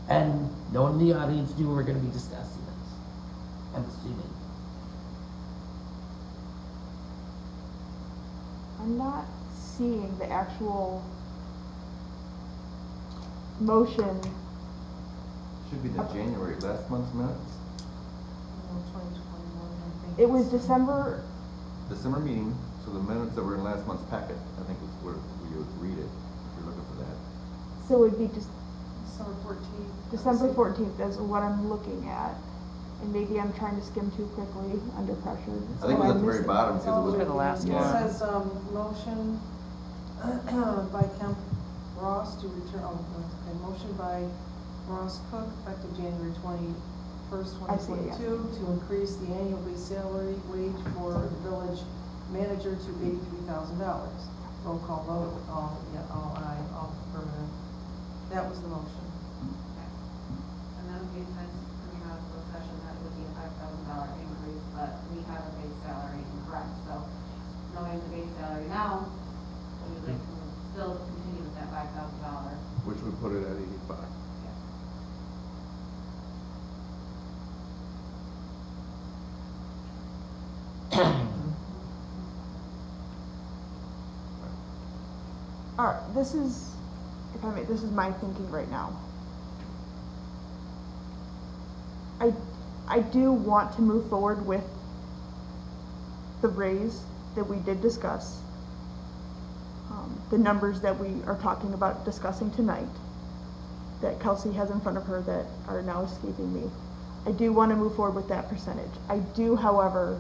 S3: And no one in the audience knew we were gonna be discussing this. I'm assuming.
S5: I'm not seeing the actual motion.
S7: should be the January, last month's minutes.
S2: 2021, I think.
S5: It was December,
S7: December meeting, so the minutes that were in last month's packet, I think is where you would read it, if you're looking for that.
S5: so it would be just
S2: December 14th.
S5: December 14th is what I'm looking at. And maybe I'm trying to skim too quickly under pressure.
S7: I think it was at the very
S5: missed it.
S7: bottom, because it was.
S1: For the last
S2: It
S1: one.
S2: says, motion by Kemp Ross to return, okay, motion by Ross Cook, effective January 21st,
S5: I see it, yeah.
S2: 2022, to increase the annual base salary wage for the village manager to $83,000. Roll call vote, all aye, all affirmative. That was the motion.
S8: And
S5: this is, if I may, this is my thinking right now. I do want to move forward with the raise that we did discuss. The numbers that we are talking about discussing tonight, that Kelsey has in front of her that are now escaping me. I do want to move forward with that percentage. I do, however,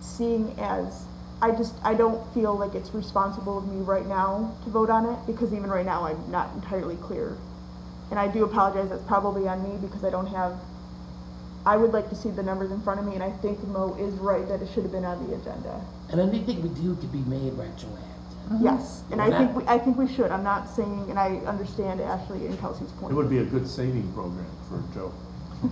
S5: seeing as, I don't feel like it's responsible of me right now to vote on it, because even right now I'm not entirely clear. And I do apologize, that's probably on me because I would like to see the numbers in front of me, and I think Mo is right that it should have been on the agenda.
S3: And anything we do could be made retroactive.
S5: Yes, and
S3: Well,
S5: I think we should. I'm not saying, and I understand Ashley and Kelsey's point.
S6: It would be a good saving program for Joe.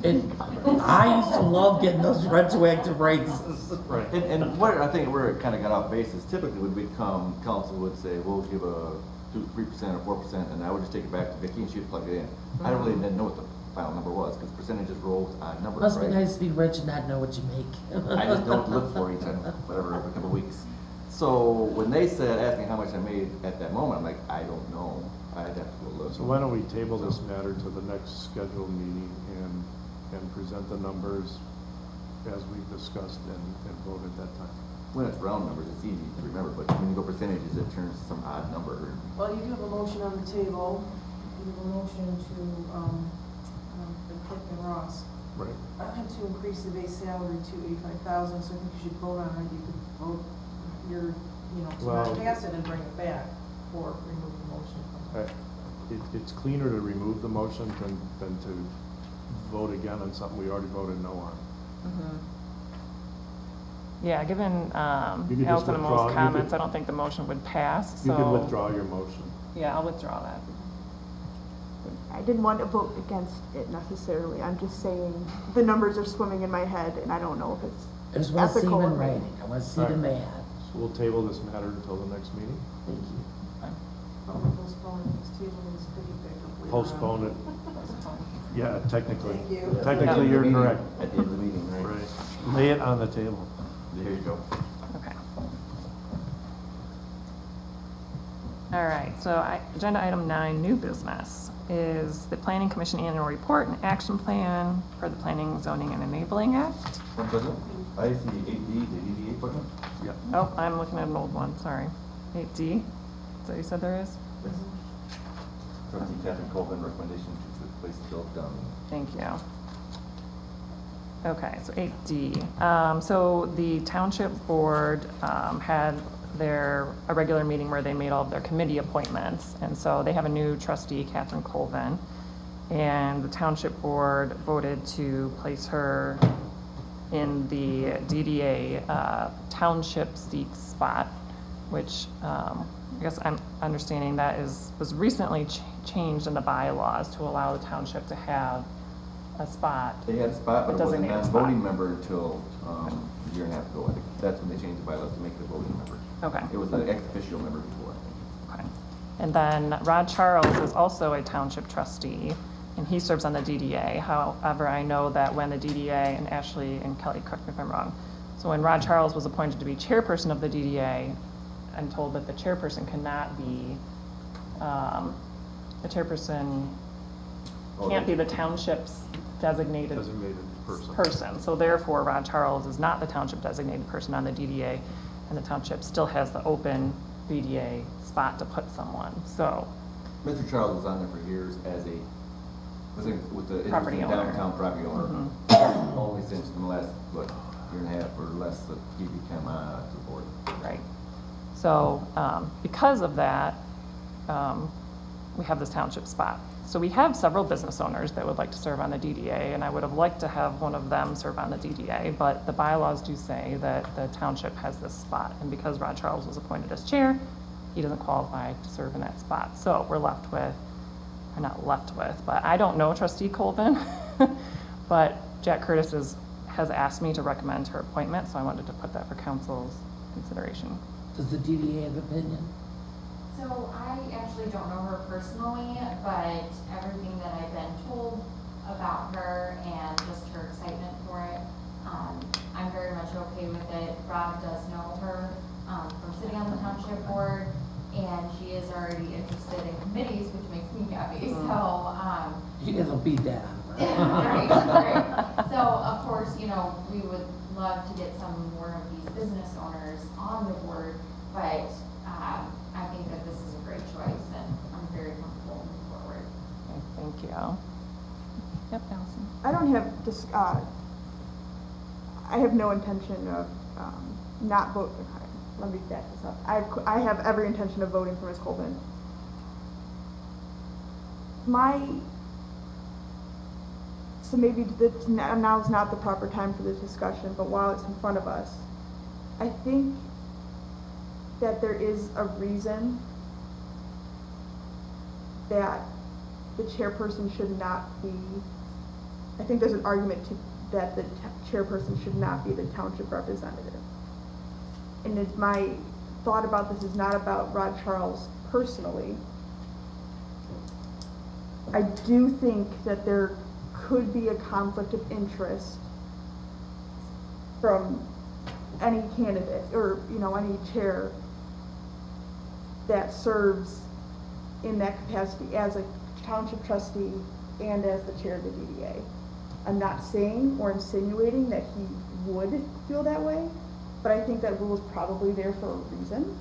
S3: And I used to love getting those retroactive raises.
S6: Right.
S7: And what I think where it kind of got off base is typically when we'd come, council would say, we'll give a 3% or 4%, and I would just take it back to Vicki and she'd plug it in. I don't really didn't know what the final number was, because percentages roll with odd numbers,
S3: Must
S7: right?
S3: be nice to be rich and not know what you make.
S7: I just don't look for each other, whatever, every couple of weeks. So when they said, asked me how much I made at that moment, I'm like, I don't know. I'd have to go look.
S6: So why don't we table this matter to the next scheduled meeting and present the numbers as we've discussed and vote at that time?
S7: When it's round numbers, it's easy to remember, but when you go percentages, it turns to some odd number.
S2: Well, you do have a motion on the table. You have a motion to, for Cook and Ross,
S6: Right.
S2: to increase the base salary to $85,000, so I think you should vote on it. You could vote to
S6: Well-
S2: not pass it and bring it back, or remove the motion.
S6: It's cleaner to remove the motion than to vote again on something we already voted no on.
S1: Yeah, given
S6: You could just
S1: Allison and
S6: withdraw-
S1: Mo's
S6: you
S1: comments,
S6: could-
S1: I don't think the motion would pass, so.
S6: You can withdraw your motion.
S1: Yeah, I'll withdraw that.
S5: I didn't want to vote against it necessarily. I'm just saying the numbers are swimming in my head, and I don't know if it's
S3: I just want to see
S5: ethical
S3: them
S5: or
S3: in
S5: right.
S3: writing. I want to see the
S6: Right.
S3: math.
S6: So we'll table this matter until the next meeting.
S3: Thank you.
S2: But we're postponing this table is pretty big. up later on.
S6: Postpone it. Yeah, technically.
S2: Thank you.
S6: Technically, you're
S7: Meeting,
S6: correct.
S7: At the end of the meeting, right?
S6: Right. Lay it on the table.
S7: There you go.
S1: Okay. All right, so agenda item 9, new business, is the Planning Commission annual report and action plan for the Planning, Zoning, and Enabling Act.
S7: Madam President, I see 8D, the DDA appointment.
S6: Yeah.
S1: Oh, I'm looking at an old one, sorry. 8D, is that what you said there is?
S7: Yes. Trustee Catherine Colvin, recommendation to replace Bill Dunn.
S1: Thank you. Okay, so 8D. So the township board had a regular meeting where they made all of their committee appointments. And so they have a new trustee, Catherine Colvin. And the township board voted to place her in the DDA township seat spot, which I guess I'm understanding that was recently changed in the bylaws to allow the township to have a spot.
S7: They had a spot, but it wasn't a
S1: Designated spot.
S7: non-voting member until a year and a half ago. I think that's when they changed the bylaws to make it a voting member.
S1: Okay.
S7: It was an ex officio member before, I think.
S1: Okay. And then Rod Charles is also a township trustee, and he serves on the DDA. However, I know that when the DDA, and Ashley and Kelly, correct me if I'm wrong, so when Rod Charles was appointed to be chairperson of the DDA, I'm told that the chairperson cannot be, the chairperson can't be the township's designated
S6: Designated person.
S1: person. So therefore, Rod Charles is not the township designated person on the DDA, and the township still has the open DDA spot to put someone, so.
S7: Mr. Charles was on there for years as with the
S1: Property
S7: interesting
S1: owner.
S7: downtown property owner.
S1: Mhm.
S7: Only since in the last, year and a half or less that he became to the board.
S1: Right. So, because of that, we have this township spot. So we have several business owners that would like to serve on the DDA, and I would have liked to have one of them serve on the DDA, but the bylaws do say that the township has this spot, and because Rod Charles was appointed as chair, he doesn't qualify to serve in that spot. So we're left with, or not left with, but I don't know trustee Colvin, but Jack Curtis has asked me to recommend her appointment, so I wanted to put that for council's consideration.
S3: Does the DDA have opinion?
S9: So I actually don't know her personally, but everything that I've been told about her and just her excitement for it, I'm very much okay with it. Rob does know her from sitting on the township board. levy, so,
S3: You guys will beat that out of her.
S9: Right, right. So, of course, you know, we would love to get some more of these business owners on the board, but, I think that this is a great choice, and I'm very comfortable moving forward.
S1: Okay, thank you. Yep, Allison.
S5: I don't have I have no intention of, not voting. Let me back this up. I have every intention of voting for Ms. Colvin. So maybe now's not the proper time for this discussion, but while it's in front of us, I think that there is a reason that the chairperson should not be, I think there's an argument that the chairperson should not be the township representative. And my thought about this is not about Rod Charles personally. I do think that there could be a conflict of interest from any candidate or, you know, any chair that serves in that capacity as a township trustee and as the chair of the DDA. I'm not saying or insinuating that he would feel that way, but I think that rule is probably there for a reason.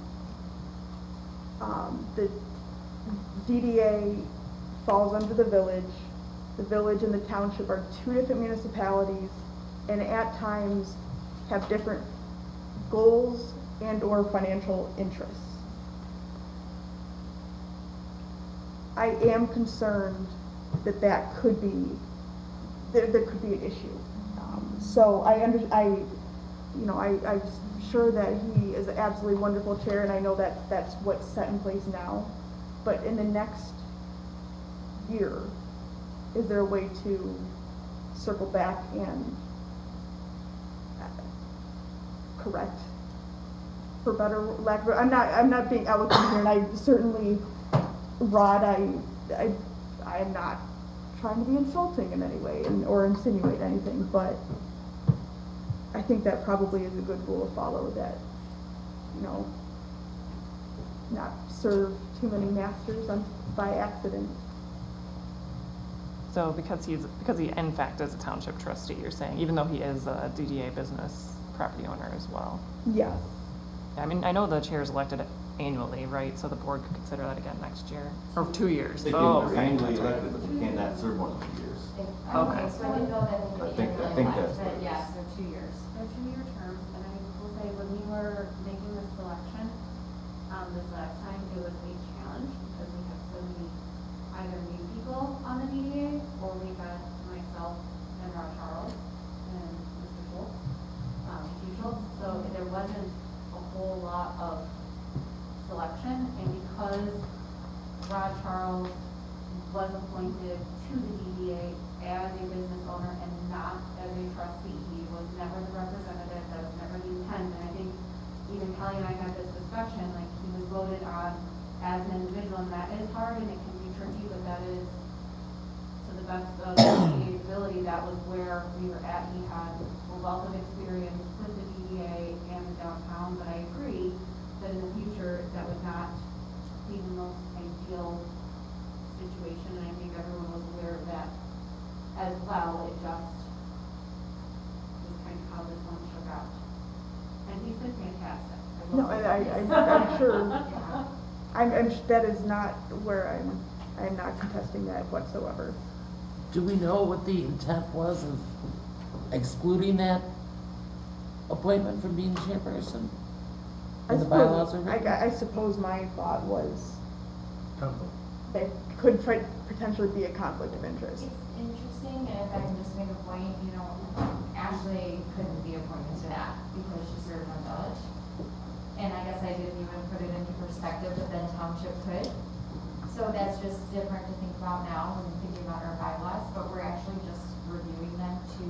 S5: The DDA falls under the village. The village and the township are two different municipalities and at times have different goals and or financial interests. I am concerned that that could be, there could be an issue. So I'm sure that he is an absolutely wonderful chair, and I know that that's what's set in place now. But in the next year, is there a way to circle back and correct, for better lack of, I'm not being eloquent here, and I certainly, Rod, I am not trying to be insulting in any way or insinuate anything, but I think that probably is a good rule to follow, that, you know, not serve too many masters by accident.
S1: So because he in fact is a township trustee, you're saying, even though he is a DDA business property owner as well?
S5: Yes.
S1: I mean, I know the chair is elected annually, right? So the board could consider that again next year, or 2 years.
S7: They
S1: Oh,
S7: can
S1: okay.
S7: annually elected, but you cannot serve more than 2 years.
S1: Okay.
S9: So I didn't know that
S7: I
S9: they
S7: think-
S9: could
S7: I think
S9: annually
S7: that's
S9: elect,
S7: what it
S9: but
S7: is.
S9: yes, they're 2 years.
S8: They're 2-year terms, and I will say, when we were making this selection, this last time, it was a challenge, because we have so many either new people on the DDA, or we had myself and Rod Charles, and Mr. Schultz, Chief Schultz, so there wasn't a whole lot of selection, and because Rod Charles was appointed to the DDA as a business owner and not as a trustee, he was never the representative, that was never the intent, and I think even Kelly and I had this discussion, like, he was voted on as an individual, and that is hard, and it can be tricky, but that is, to the best of his ability, that was where we were at. He had a wealth of experience with the DDA and the downtown, but I agree that in the future, that would not be the most ideal situation, and I think everyone was aware of that as well. It just was kind of how this one shook out. And he's been fantastic. I will
S5: No,
S8: say.
S5: I'm sure.
S8: Yeah.
S5: That is not where I'm not contesting that whatsoever.
S3: Do we know what the intent was of excluding that appointment from being chairperson?
S5: I
S3: In the bylaws or
S5: suppose, I suppose my thought was
S6: Conflict.
S5: that could potentially be a conflict of interest.
S9: It's interesting, and if I can just make a point, you know, Ashley couldn't be appointed to that because she served on village. And I guess I didn't even put it into perspective, but then township could. So that's just different to think about now when thinking about our bylaws, but we're actually just reviewing them to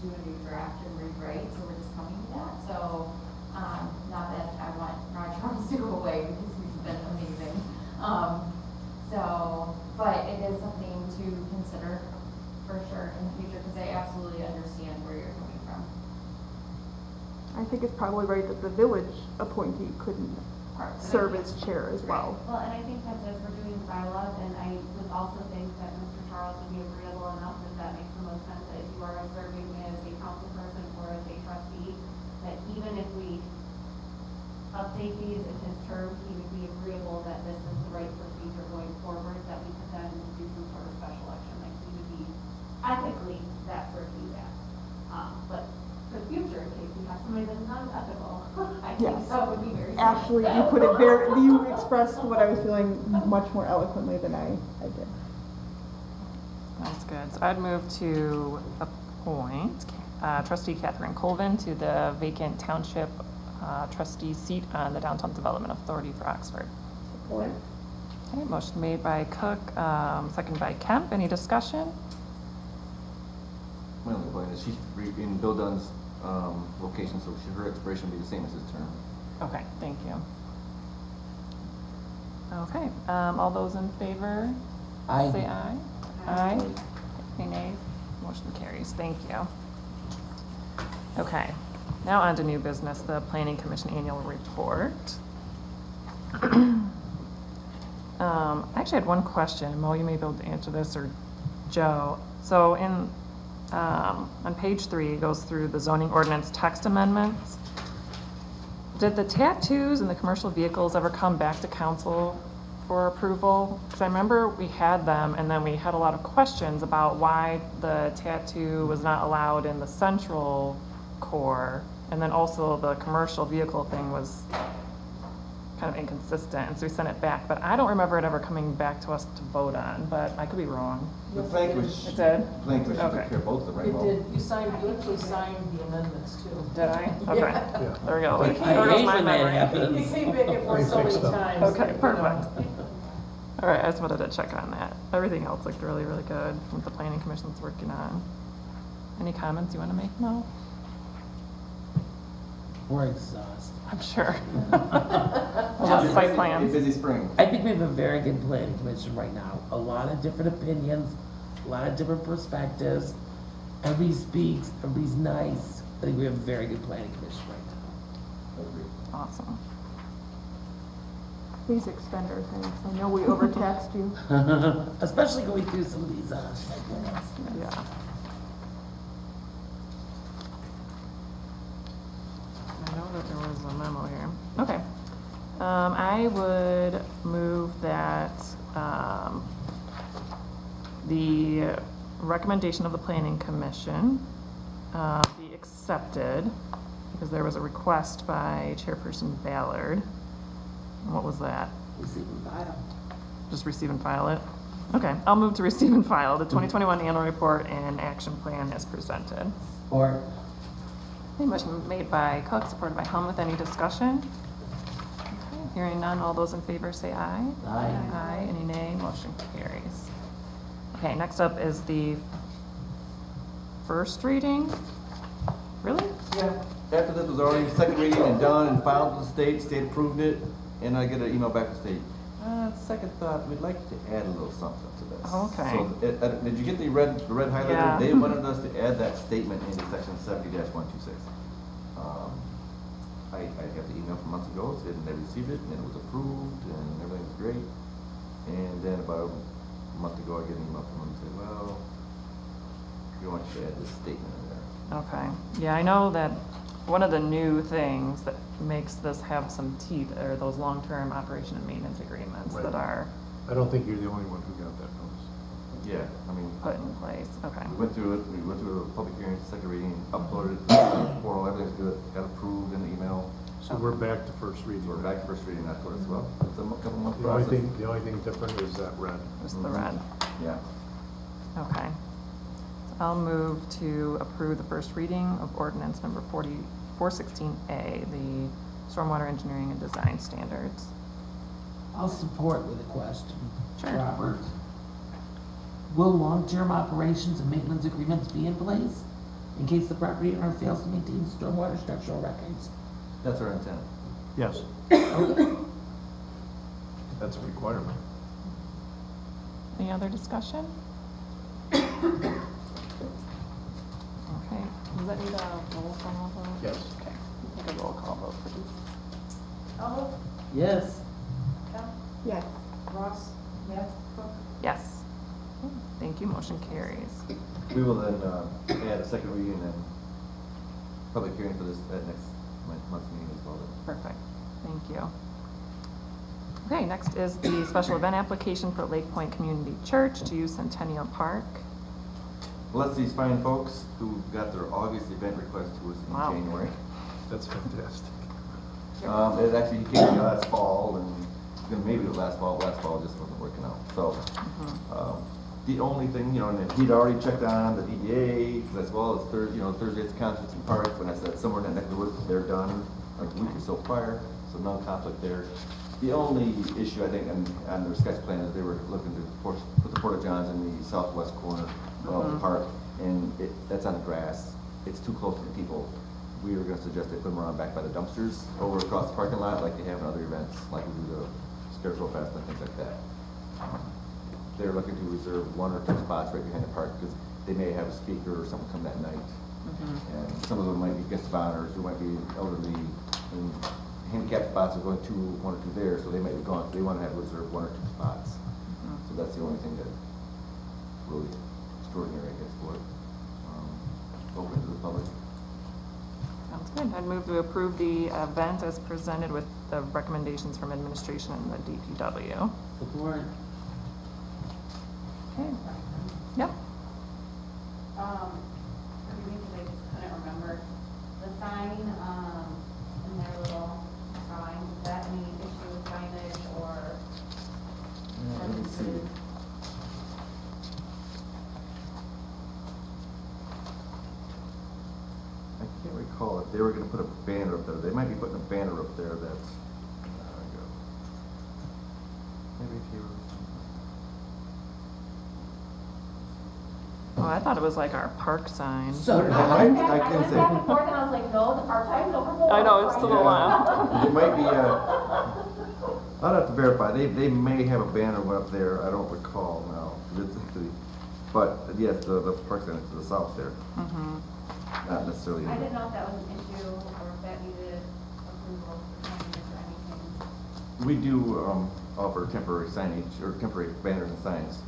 S9: do a new draft and rewrite, so we're just coming to that. So, not that I want Rod Charles to go away because he's been amazing. But it is something to consider for sure in the future, because I absolutely understand where you're coming from.
S5: I think it's probably right that the village appointee couldn't
S8: part. And I
S5: serve
S8: think-
S5: as chair as well.
S8: Well, and I think that as we're doing bylaws, and I would also think that Mr. Charles would be agreeable enough that makes the most sense, that if you are serving as a council person or as a trustee, that even if we update these in his term, he would be agreeable that this is the right procedure going forward, that we could then do some sort of special election, like he would be ethically, that's where he's at. But for the future, in case we have somebody that is not as ethical, I think
S5: Yes.
S8: that would be very. smart.
S5: Ashley, you put it you expressed what I was feeling much more eloquently than I did.
S1: That's good. So I'd move to appoint trustee Catherine Colvin to the vacant township trustee seat on the Downtown Development Authority for Oxford.
S5: Support.
S1: Okay, motion made by Cook, second by Kemp. Any discussion?
S7: My only point is she's in Bill Dunn's location, so her expiration will be the same as his term.
S1: Okay, thank you. Okay, all those in favor?
S3: Aye.
S1: Say aye. Aye. Any nays? Motion carries. Thank you. Okay, now on to new business, the Planning Commission Annual Report. I actually had one question. Mo, you may be able to answer this, or Joe. So on page 3, it goes through the zoning ordinance text amendments. Did the tattoos and the commercial vehicles ever come back to council for approval? Because I remember we had them, and then we had a lot of questions about why the tattoo was not allowed in the central core, and then also the commercial vehicle thing was kind of inconsistent, and so we sent it back. But I don't remember it ever coming back to us to vote on, but I could be wrong.
S7: The planning commission,
S1: It did?
S7: planning commission
S1: Okay.
S7: took care of both of them, right?
S2: It
S7: Mo?
S2: did, you actually signed the amendments too.
S1: Did I? Okay,
S2: Yeah.
S1: there we go.
S3: I
S1: There goes
S3: hate
S1: my
S3: when that
S1: memory.
S2: It
S3: happens.
S2: came back and forth so many times.
S1: Okay,
S2: you know.
S1: perfect. All right, I just wanted to check on that. Everything else looked really, really good from what the planning commission's working on. Any comments you want to make, Mo?
S3: We're exhausted.
S1: I'm sure. Well, the site
S7: A
S1: plans.
S7: busy spring.
S3: I think we have a very good planning commission right now. A lot of different opinions, a lot of different perspectives. Everybody speaks, everybody's nice. I think we have a very good planning commission right
S1: Awesome.
S5: Please extend our thanks. I know we overtaxed you.
S3: now. Especially going through some of these site plans.
S1: Yeah. I know that there was a memo here. Okay. I would move that the recommendation of the Planning Commission be accepted, because there was a request by Chairperson Ballard. What was that?
S3: Receive and file.
S1: Just receive and file it? Okay, I'll move to receive and file the 2021 annual report and action plan as presented.
S3: Or,
S1: Okay, motion made by Cook, supported by Helmuth. Any discussion? Okay, hearing none, all those in favor say aye.
S3: Aye.
S1: Aye, any nay? Motion carries. Okay, next up is the first reading. Really?
S7: Yeah, after this was already second reading and done and filed with the state approved it, and I get an email back to state. Second thought, we'd like to add a little something to this.
S1: Okay.
S7: So, did you get the red highlighter?
S1: Yeah.
S7: They wanted us to add that statement into section 70-126. I got the email from months ago, said they received it, and it was approved, and everything was great. And then about a month ago, I get an email from them and say, well, we want you to add this statement in there.
S1: Okay, yeah, I know that one of the new things that makes this have some teeth are those long-term operation and maintenance agreements
S6: Right.
S1: that are
S6: I don't think you're the only one who got that notice.
S7: Yeah, I mean,
S1: put in place. Okay.
S7: we went through it, we went through a public hearing, second reading, uploaded it to the portal, everything's good, got approved in the email.
S6: So we're back to first reading.
S7: So we're back to first reading that for as well. It's a couple month
S6: The only
S7: process.
S6: thing different is that red.
S1: Just the red.
S7: Yeah.
S1: Okay. I'll move to approve the first reading of ordinance number 416A, the stormwater engineering and design standards.
S3: I'll support with a question.
S1: Sure.
S3: Robert, will long-term operations and maintenance agreements be in place in case the property owner fails to maintain stormwater structural records?
S7: That's our intent.
S6: Yes. That's a requirement.
S1: Any other discussion? Okay, does that need a roll call vote?
S6: Yes.
S1: Okay, take a roll call vote, please.
S2: Helmut,
S3: Yes.
S2: Tom?
S5: Yes.
S2: Ross? Yes. Cook?
S1: Yes. Thank you, motion carries.
S7: We will then add a second reading and public hearing for this at next month's meeting as well.
S1: Perfect, thank you. Okay, next is the special event application for Lake Point Community Church to use Centennial Park.
S7: Bless these fine folks who got their August event request to us in
S1: Wow.
S7: January.
S6: That's fantastic.
S7: It actually came last fall, and maybe the last fall just wasn't working out. So, the only thing, and he'd already checked on the DDA, as well as Thursday's concerts and parks, when I said somewhere in that neck of the woods, they're done like a week or so prior, so no conflict there. The only issue, I think, on their sketch plan is they were looking to put the Porta Johns in the southwest corner of the park, and that's on the grass. It's too close to the people. We were gonna suggest they put them around back by the dumpsters over across the parking lot, like they have in other events, like we do the Spiritual Fest and things like that. They're looking to reserve 1 or 2 spots right behind the park, because they may have a speaker or something come that night. And some of them might be guest of honors, who might be elderly, and handicapped spots are going to 1 or 2 there, so they might be gone. They want to have reserved 1 or 2 spots. So that's the only thing that really extraordinary, I guess, for it. Open to the public.
S1: Sounds good. I'd move to approve the event as presented with the recommendations from administration and the DPW.
S3: Support.
S1: Okay. Yep.
S8: Forgive me because I just couldn't remember. The sign, in their little drawing, is that any issue with signage or?
S7: Let me see. I can't recall if they were gonna put a banner up there. They might be putting a banner up there that's, maybe if you
S1: Oh, I thought it was like our park sign.
S3: So did
S7: I
S3: I.
S7: can say.
S8: Back and forth, and I was like, no, our time's over.
S1: I know, it's still a while.
S7: It might be, I'll have to verify. They may have a banner up there. I don't recall now. But yes, the park center to the south there. Not necessarily.
S8: I didn't know if that was an issue or if that needed approval for signage or anything.
S7: We do offer temporary signage or temporary banners and signs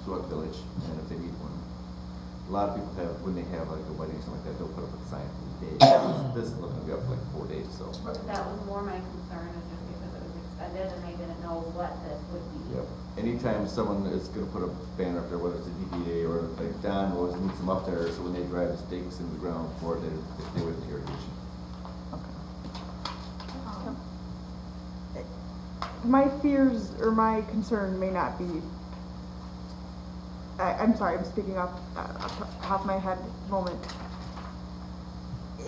S7: throughout the village, and if they need one. A lot of people have, when they have like a wedding or something like that, they'll put up a sign for the day. This is looking to be up for like 4 days, so.
S8: That was more my concern, is just because it was extended and they didn't know what this would be.
S7: Yep. Anytime someone is gonna put a banner up there, whether it's a DDA or like Don always needs them up there, so when they drive the stakes into the ground for it, they stay with the irrigation.
S5: My fears or my concern may not be, I'm sorry, I'm speaking off my head moment.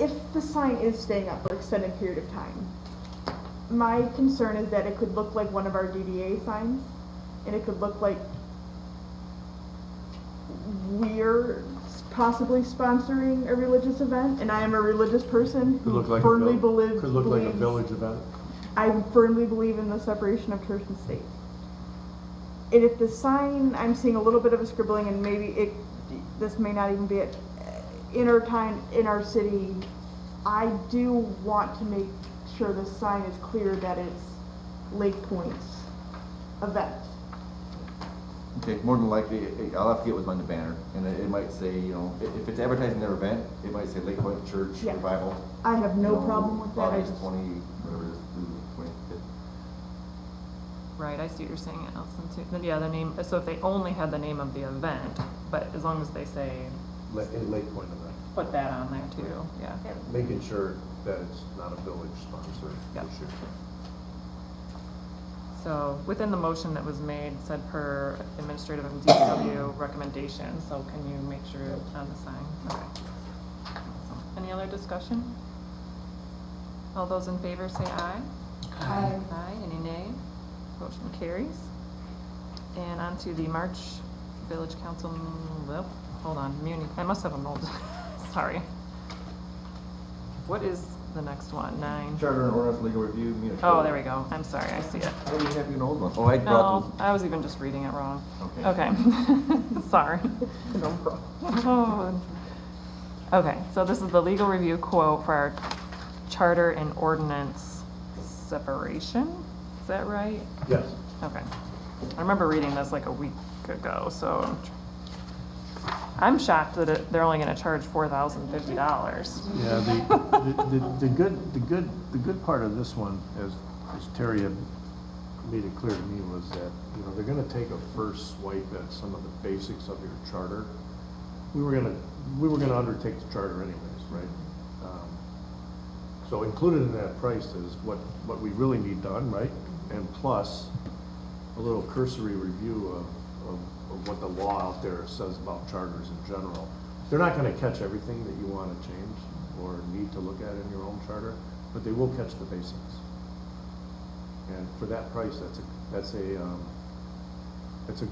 S5: If the sign is staying up for an extended period of time, my concern is that it could look like one of our DDA signs, and it could look like we're possibly sponsoring a religious event, and I am a religious person
S6: Could
S5: who
S6: look like
S5: firmly
S6: could look like a
S5: believes-
S6: village event.
S5: I firmly believe in the separation of church and state. And if the sign, I'm seeing a little bit of a scribbling, and maybe this may not even be it, in our city, I do want to make sure the sign is clear that it's Lake Point's event.
S7: Okay, more than likely, I'll have to get with on the banner, and it might say, if it's advertising their event, it might say Lake Point Church
S5: Yeah.
S7: Revival.
S5: I have no problem with that. I
S7: August
S5: just-
S7: 20, whatever it is, through the 25th.
S1: Right, I see what you're saying, Allison, too. Then, yeah, the name, so if they only had the name of the event, but as long as they say,
S6: In Lake Point event,
S1: put that on there too, yeah.
S6: making sure that it's not a village sponsored
S1: Yep.
S6: issue.
S1: So within the motion that was made, said per administrative and DPW recommendation, so can you make sure it's on the sign? Okay. Awesome. Any other discussion? All those in favor say aye.
S5: Aye.
S1: Aye, any nay? Motion carries. And on to the March Village Council, hold on, Muni, I must have a mold, sorry. What is the next one, 9?
S7: Charter and ordinance legal review.
S1: Oh, there we go, I'm sorry, I see it.
S7: Oh, you have an old one. Oh, I brought
S1: No, I was even just reading it wrong.
S7: Okay.
S1: Okay, sorry.
S5: No problem.
S1: Oh. Okay, so this is the legal review quote for our charter and ordinance separation. Is that right?
S6: Yes.
S1: Okay. I remember reading this like a week ago, so I'm shocked that they're only gonna charge $4,050.
S6: Yeah, the good part of this one, as Terry had made it clear to me, was that, you know, they're gonna take a first swipe at some of the basics of your charter. We were gonna undertake the charter anyways, right? So included in that price is what we really need done, right? And plus, a little cursory review of what the law out there says about charters in general. They're not gonna catch everything that you wanna change or need to look at in your own charter, but they will catch the basics. And for that price, that's a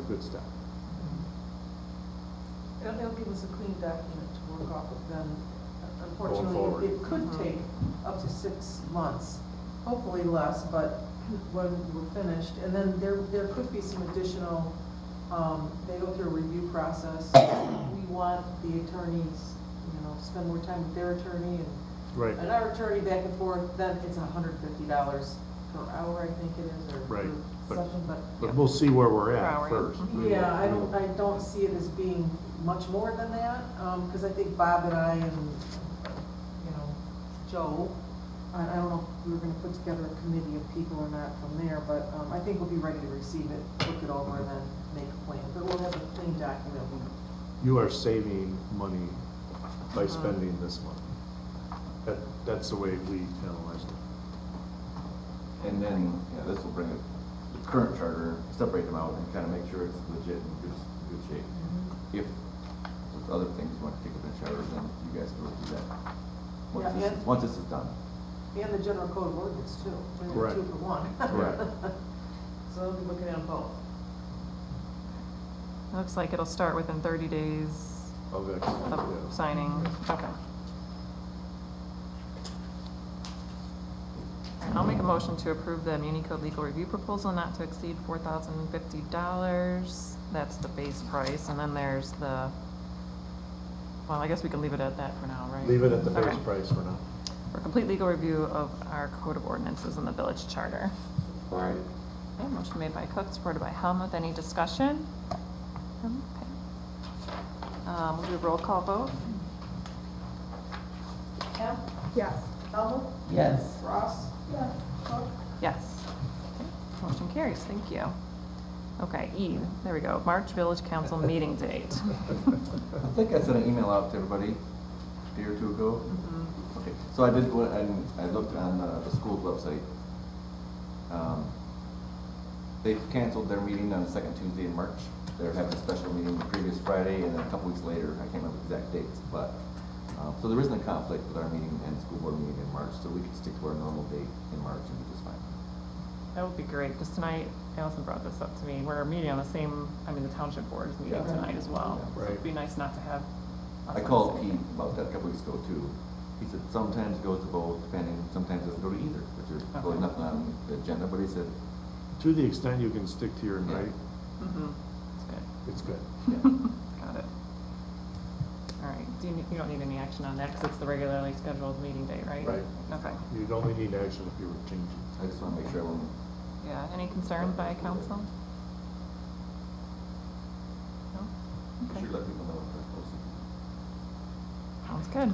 S6: good step.
S2: It'll give us a clean document to work off of then.
S6: forward.
S2: Unfortunately, it could take up to 6 months, hopefully less, but when we're finished. And then there could be some additional, they go through a review process. We want the attorneys, you know, to spend more time with their attorney
S6: Right.
S2: and our attorney back and forth, then it's $150 per hour, I think it is, or
S6: Right,
S2: per
S6: but-
S2: session,
S6: But we'll see where we're
S1: Per
S6: at
S1: hour,
S6: first.
S2: yeah, I don't see it as being much more than that, because I think Bob and I and, you know, Joe, I don't know if we were gonna put together a committee of people or not from there, but, I think we'll be ready to receive it, look it over, and then make a plan, but we'll have a clean document.
S6: You are saving money by spending this money. That's the way we analyze it.
S7: And then, yeah, this will bring the current charter, separate them out and kind of make sure it's legit and good shape.
S2: Mm-hmm.
S7: If there's other things you want to take up in the charter, then you guys can do that.
S2: Yeah,
S7: Once this is done.
S2: And the general code of ordinance too, bring it
S6: Correct.
S2: 2 for 1.
S6: Correct.
S2: So we'll be looking at both.
S1: It looks like it'll start within 30 days
S6: Of it,
S1: of
S6: yeah.
S1: signing. Okay. All right, I'll make a motion to approve the Muni Code legal review proposal not to exceed $4,050. That's the base price, and then there's the, well, I guess we can leave it at that for now, right?
S6: Leave it at the base
S1: Okay.
S6: price for now.
S1: For complete legal review of our code of ordinances in the village charter.
S6: Right.
S1: Okay, motion made by Cook, supported by Helmuth. Any discussion? Okay. We'll do a roll call vote.
S2: Kemp,
S5: Yes.
S2: Helmut,
S3: Yes.
S2: Ross, Cook.
S1: Yes. Okay, motion carries. Thank you. Okay, E, there we go. March Village Council meeting date.
S7: I think I sent an email out to everybody a day or two ago. Okay, so I did go and I looked on the school's website. They canceled their meeting on the second Tuesday in March. They're having a special meeting the previous Friday, and then a couple weeks later, I can't remember the exact dates, but, so there isn't a conflict with our meeting and school board meeting in March, so we can stick to our normal date in March and be just fine.
S1: That would be great, because tonight, Allison brought this up to me, we're meeting on the same, the township board is meeting
S7: Yeah.
S1: tonight as well.
S7: Yeah.
S1: So
S6: Right.
S1: it'd be nice not to have. us
S7: I
S1: on the
S7: called
S1: same
S7: Pete
S1: day.
S7: about that a couple weeks ago too. He said sometimes it goes to both, depending, sometimes it doesn't go to either, which is really
S1: Okay.
S7: nothing on the agenda, but he said,
S6: To the extent you can stick to your
S7: Yeah.
S6: night,
S1: Mhm. That's
S6: it's good.
S7: yeah.
S1: good. Got it. All right, you don't need any action on that, because it's the regularly scheduled meeting date, right?
S6: Right.
S1: Okay.
S6: You'd only need action if you were changing.
S7: I just want to make sure everyone,
S1: Yeah, any concerns by council? No? Okay.
S7: should let people know if they're
S1: Sounds
S7: posted.
S1: good.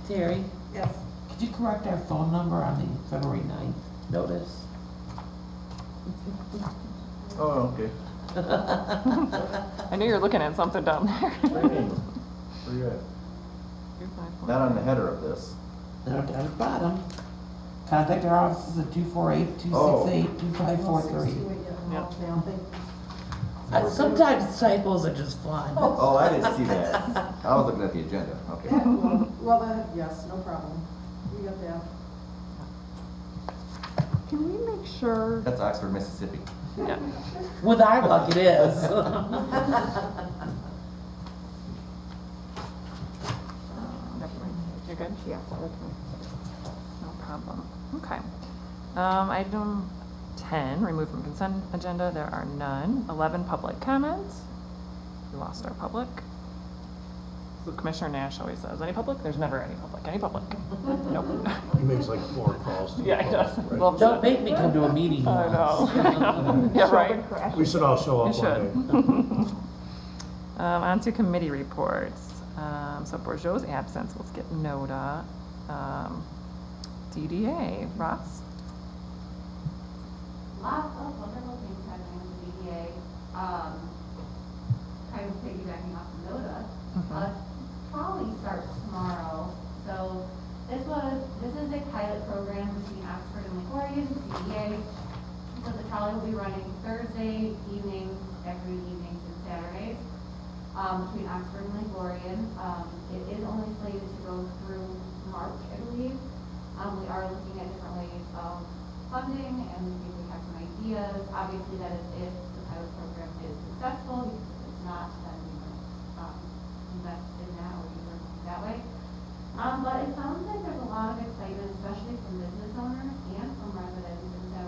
S3: Terry,
S2: Yes.
S3: could you correct our phone number on the February 9th notice?
S7: Oh, okay.
S1: I knew you were looking at something down there.
S7: What do you mean? Where you at? Not on the header of this.
S3: Down at the bottom. Contact our offices at 248-268-2543.
S1: Yep.
S3: Sometimes typos are just fun.
S7: Oh, I didn't see that. I was looking at the agenda, okay.
S2: Well, then, yes, no problem. We got that.
S5: Can we make sure,
S7: That's Oxford, Mississippi.
S1: Yeah.
S3: With our luck, it is.
S1: You're good?
S5: yeah,
S1: No problem. Okay. Item 10, remove from consent agenda. There are none. 11, public comments. We lost our public. Commissioner Nash always says, any public? There's never any public. Any public? Nope.
S6: He makes like 4 calls to the
S1: Yeah, he does.
S6: public, right?
S1: Loves
S3: Don't
S1: it.
S3: make me come to a meeting
S1: I
S3: once.
S1: know. Yeah, right.
S6: We should all show
S1: You
S6: up one
S1: should.
S6: day.
S1: On to committee reports. So Bourgeois' absence, let's get NODA. DDA, Ross?
S8: Lots of wonderful things happening with the DDA. Kind of piggybacking off the NODA. Trolley starts tomorrow. So this is a pilot program between Oxford and LaGuardia, the CDA. So the trolley will be running Thursday evenings, every evenings and Saturdays, between Oxford and LaGuardia. It is only slated to go through March, I believe. We are looking at different ways of funding, and we think we have some ideas. Obviously, that is if the pilot program is successful, because if it's not, then we would invest in that or use our money that way. But it sounds like there's a lot of excitement, especially from business owners and from residents. And so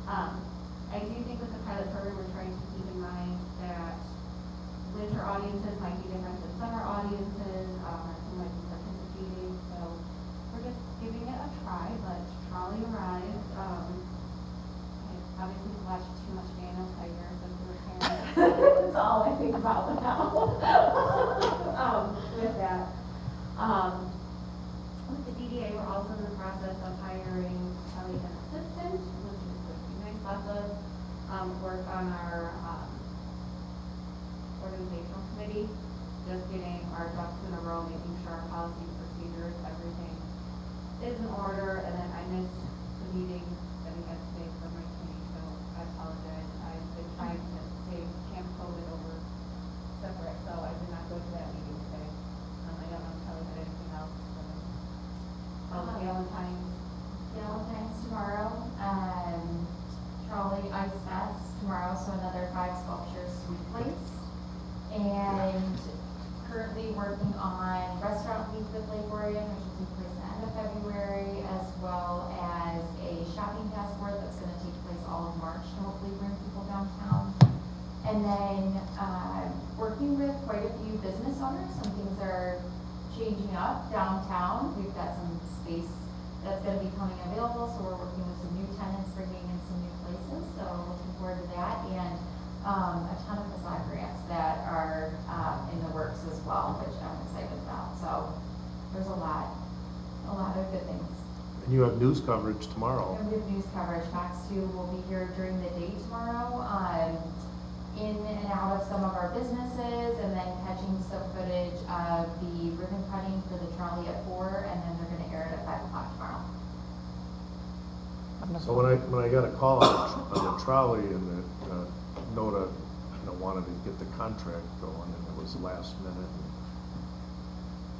S8: I do think with the pilot program, we're trying to keep in mind that winter audiences might be different than summer audiences, or who might be participating. So we're just giving it a try, but trolley arrived. I obviously watched too much Daniel Tiger, so if you're a parent, that's all I think about now. With that. With the DDA, we're also in the process of hiring Kelly an assistant, which is going to be nice. Lots of work on our organizational committee, just getting our ducks in a row, making sure our policies, procedures, everything is in order. And then I missed the meeting that we had today for my committee, so I apologize. I've been trying to save Camp COVID over separate, so I did not go to that meeting today. I don't know if Kelly had anything else. Valentine's.
S9: Valentine's tomorrow, trolley ice fest tomorrow, so another 5 sculptures to be placed. And currently working on Restaurant Week with Lake Orion, which will take place at the end of February, as well as a shopping passport that's gonna take place all of March to hopefully bring people downtown. And then, working with quite a few business owners, some things are changing up downtown. We've got some space that's gonna be coming available, so we're working with some new tenants, bringing in some new places, so looking forward to that. And a ton of facade grants that are in the works as well, which I'm excited about. So there's a lot of good things.
S6: And you have news coverage tomorrow.
S9: And we have news coverage. Fox 2 will be here during the day tomorrow, in and out of some of our businesses, and then catching some footage of the ribbon cutting for the trolley at 4, and then they're gonna air it at 5 o'clock tomorrow.
S6: So when I got a call on the trolley and the NODA, wanted to get the contract going, and it was last minute.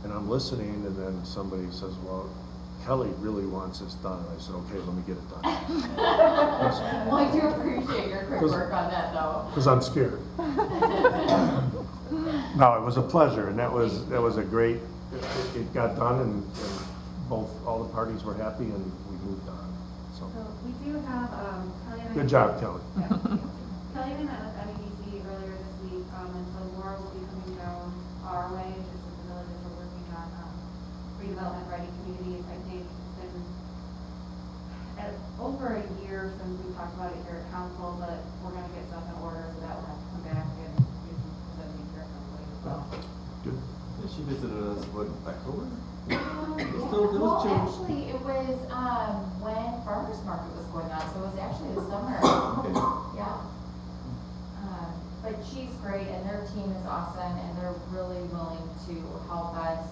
S6: And I'm listening, and then somebody says, well, Kelly really wants this done. And I said, okay, let me get it done.
S9: Well, I do appreciate your quick work on that, though.
S6: Because I'm scared. No, it was a pleasure, and that was a great, it got done, and all the parties were happy, and we moved on. So
S8: So we do have, Kelly and I.
S6: good job, Kelly.
S8: Yeah. Kelly and I met with MEDC earlier this week, and so Laura will be coming down our way, just as the villages are working on, redevelopment ready communities. I think it's been over a year since we talked about it here at council, but we're gonna get stuff in order, so that will have to come back and do some presenting here at some point as well.
S6: Good.
S7: Yeah, she visited us, what, October?
S9: Well, actually, it was, when farmer's market was going on, so it was actually the summer.
S7: Okay.
S9: Yeah. But she's great, and their team is awesome, and they're really willing to help us,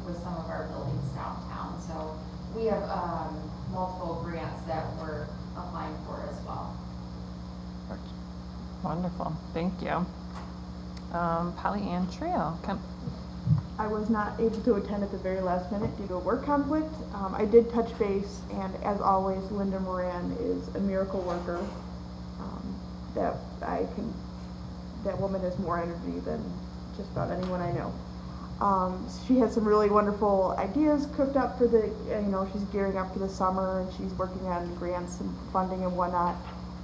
S9: with some of our buildings downtown. So we have, multiple grants that we're applying for as well.
S1: Wonderful, thank you. Polly Ann Trail,
S5: I was not able to attend at the very last minute due to a work conflict. I did touch base, and as always, Linda Moran is a miracle worker. That woman has more energy than just about anyone I know. She has some really wonderful ideas cooked up for she's gearing up for the summer, and she's working on grants and funding and whatnot.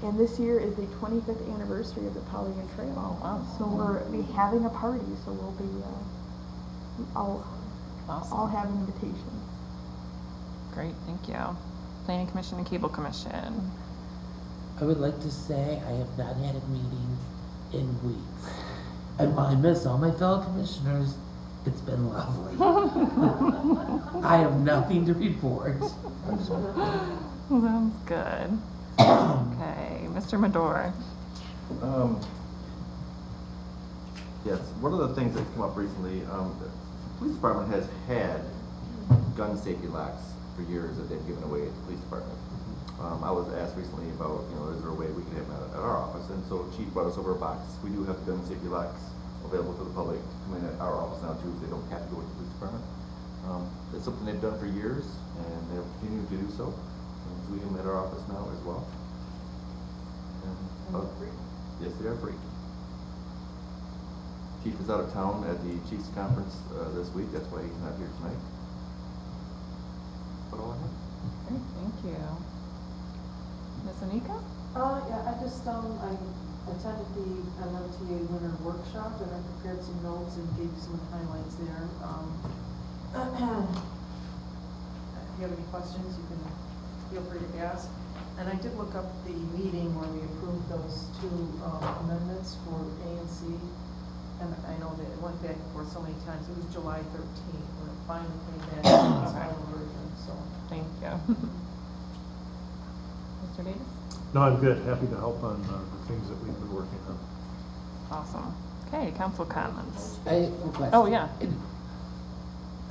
S5: And this year is the 25th anniversary of the Polly Ann Trail.
S1: Oh, wow.
S5: So we'll be having a party, so we'll be I'll
S1: Awesome.
S5: have invitations.
S1: Great, thank you. Planning Commission and Cable Commission.
S3: I would like to say I have not had a meeting in weeks. And while I miss all my fellow commissioners, it's been lovely. I have nothing to report.
S1: Sounds good. Okay, Mr. Madore.
S7: Yes, one of the things that's come up recently, the police department has had gun safety locks for years that they've given away at the police department. I was asked recently about, is there a way we could have them at our office, and so Chief brought us over a box. We do have the gun safety locks available to the public to come in at our office now too, so they don't have to go to the police department. It's something they've done for years, and they'll continue to do so. And so we have them at our office now as well. And, yes, they are free. Chief is out of town at the Chiefs Conference this week, that's why he's not here tonight. That's all I have.
S1: Great, thank you. Ms. Anika?
S2: Yeah, I attended the LMTA Winter Workshop, and I prepared some notes and gave you some highlights there. If you have any questions, you can feel free to ask. And I did look up the meeting where we approved those two amendments for A and C. And I know that it went back and forth so many times. It was July 13th when it finally came back to its final version, so.
S1: Thank you. Mr. Davis?
S6: No, I'm good. Happy to help on the things that we've been working on.
S1: Awesome. Okay, council comments.
S3: I have a question.
S1: Oh, yeah.
S3: I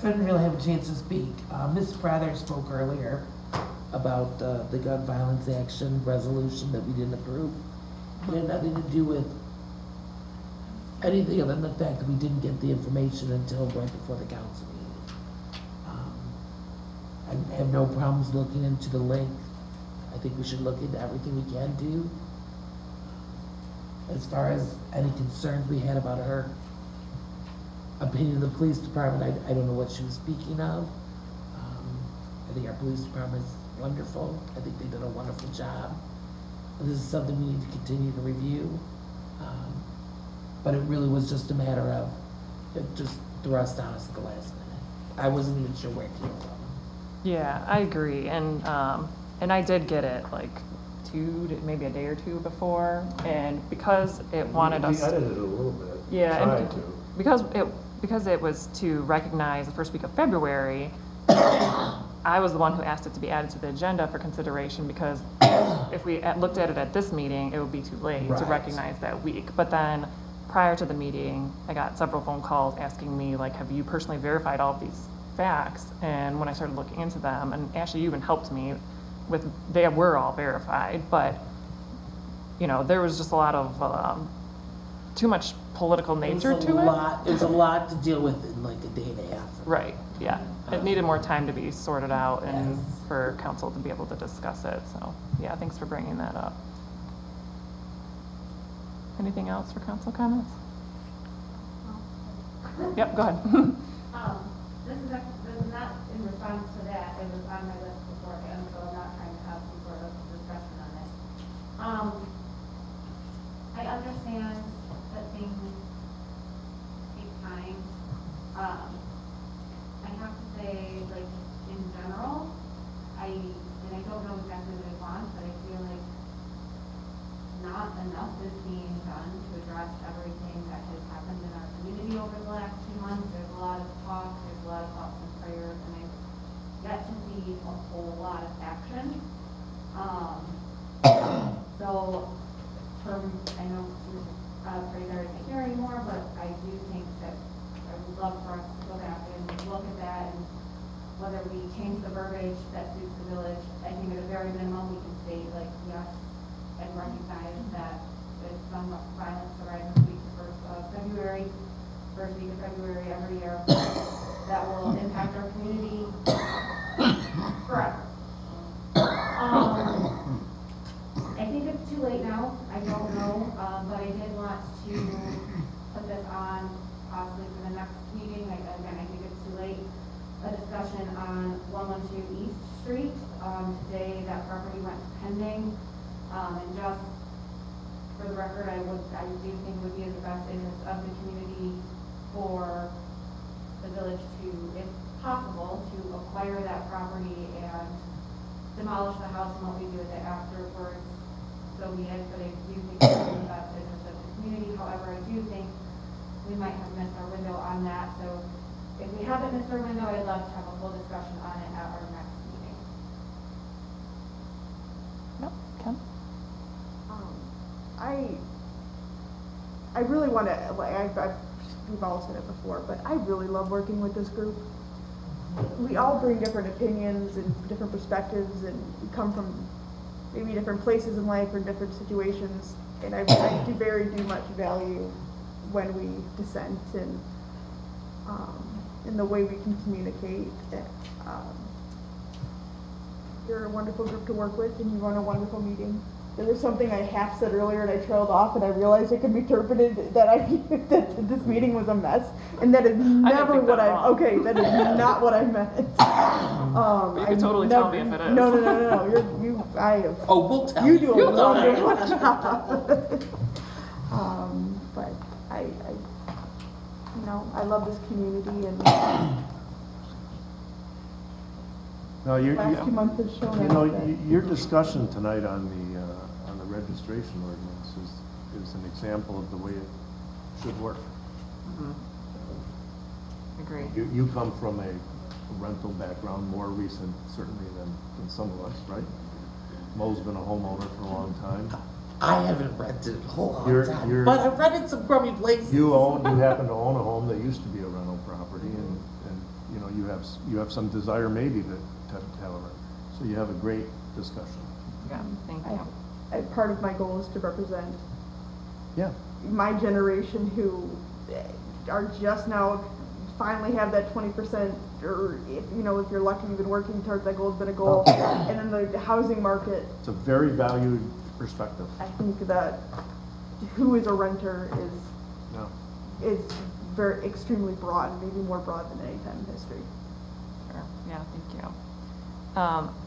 S3: didn't really have a chance to speak. Ms. Prather spoke earlier about the gun violence action resolution that we didn't approve. It had nothing to do with anything other than the fact that we didn't get the information until right before the council meeting. I have no problems looking into the link. I think we should look into everything we can do. As far as any concerns we had about her opinion of the police department, I don't know what she was speaking of. I think our police department is wonderful. I think they did a wonderful job. And this is something we need to continue to review. But it really was just a matter of, it just thrust on us at the last minute. I wasn't even sure where it came from.
S1: Yeah, I agree, and I did get it like maybe a day or two before, and because it wanted us.
S6: We edited it a little bit.
S1: Yeah,
S6: Tried
S1: and
S6: to.
S1: because it was to recognize the first week of February, I was the one who asked it to be added to the agenda for consideration, because if we looked at it at this meeting, it would be too late to
S3: Right.
S1: recognize that week. But then prior to the meeting, I got several phone calls asking me, like, have you personally verified all of these facts? And when I started looking into them, and Ashley, you even helped me with, they were all verified, but there was just a lot of too much political nature to it.
S3: It was a lot to deal with in like a day and a half.
S1: Right, yeah. It needed more time to be sorted out and
S3: Yes.
S1: for council to be able to discuss it, so, yeah, thanks for bringing that up. Anything else for council comments? Yep, go ahead.
S8: This is not in response to that, it was on my list beforehand, so I'm not trying to have some sort of discussion on it. I understand that things take time. I have to say, like, in general, I don't know exactly what I want, but I feel like not enough is being done to address everything that has happened in our community over the last few months. There's a lot of talk, there's a lot of thoughts and prayers, and I've yet to see a whole lot of action. So, I know Fraser isn't here anymore, but I do think that I would love for us to go back and look at that, and whether we change the verbiage that suits the village. I think at a very minimum, we can say, like, yes, and recognize that if some violence arises the first week of February every year, that will impact our community forever. I think it's too late now, I don't know, but I did want to put this on possibly for the next meeting. Again, I think it's too late. A discussion on 112 East Street. Today that property went pending. And just for the record, I do think it would be in the best interest of the community for the village possible to acquire that property and demolish the house and what we do with it afterwards. So we had, but I do think it's in the best interest of the community. However, I do think we might have missed our window on that. So if we haven't missed our window, I'd love to have a full discussion on it at our next meeting.
S1: Yep, Ken?
S5: I really want to, like, we've all said it before, but I really love working with this group. We all bring different opinions and different perspectives, and we come from maybe different places in life or different situations, and I do very much value when we dissent and in the way we can communicate. You're a wonderful group to work with, and you run a wonderful meeting. There was something I half said earlier and I trailed off, and I realized it could be interpreted that that this meeting was a mess, and that is never what I. Okay, that is not what I meant.
S1: You can totally tell me if it is.
S5: No. I have.
S3: Oh, we'll tell
S5: You do a
S1: You'll tell me.
S5: wonderful job. But I I love this community, and
S6: No, you
S5: last 2 months have shown
S6: you
S5: us
S6: know,
S5: that.
S6: your discussion tonight on the registration ordinance is an example of the way it should work.
S1: Agree.
S6: You come from a rental background, more recent certainly than some of us, right? Mo's been a homeowner for a long time.
S3: I haven't rented a whole lot
S6: You're-
S3: of time,
S6: you're-
S3: but I've rented some crummy places.
S6: You happen to own a home that used to be a rental property, and you know, you have some desire maybe to have a rent. So you have a great discussion.
S1: Yeah, thank you.
S5: Part of my goal is to represent
S6: Yeah.
S5: my generation who are just now finally have that 20%, or if you're lucky, you've been working towards that goal, has been a goal. And then the housing market,
S6: It's a very valued perspective.
S5: I think that who is a renter
S6: Yeah.
S5: is very extremely broad, maybe more broad than any time in history.
S1: Sure. Yeah, thank you.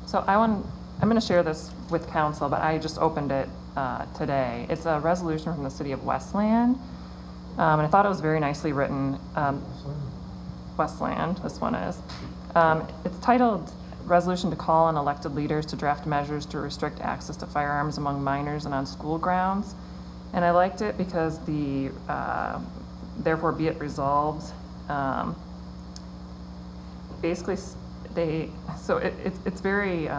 S1: So I'm going to share this with council, but I just opened it today. It's a resolution from the city of Westland, and I thought it was very nicely written. Westland, this one is. It's titled Resolution to Call on Elected Leaders to Draft Measures to Restrict Access to Firearms Among Minors and on School Grounds. And I liked it because the therefore be it resolved, basically it's very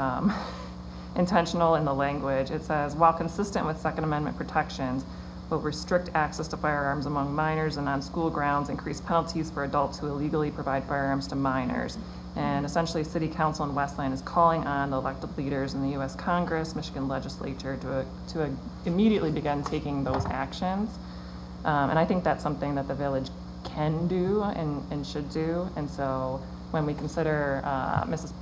S1: intentional in the language. It says, while consistent with Second Amendment protections, will restrict access to firearms among minors and on school grounds, increase penalties for adults who illegally provide firearms to minors. And essentially, City Council in Westland is calling on the elected leaders in the U.S. Congress, Michigan Legislature to immediately begin taking those actions. And I think that's something that the village can do and should do. And so when we consider Mrs.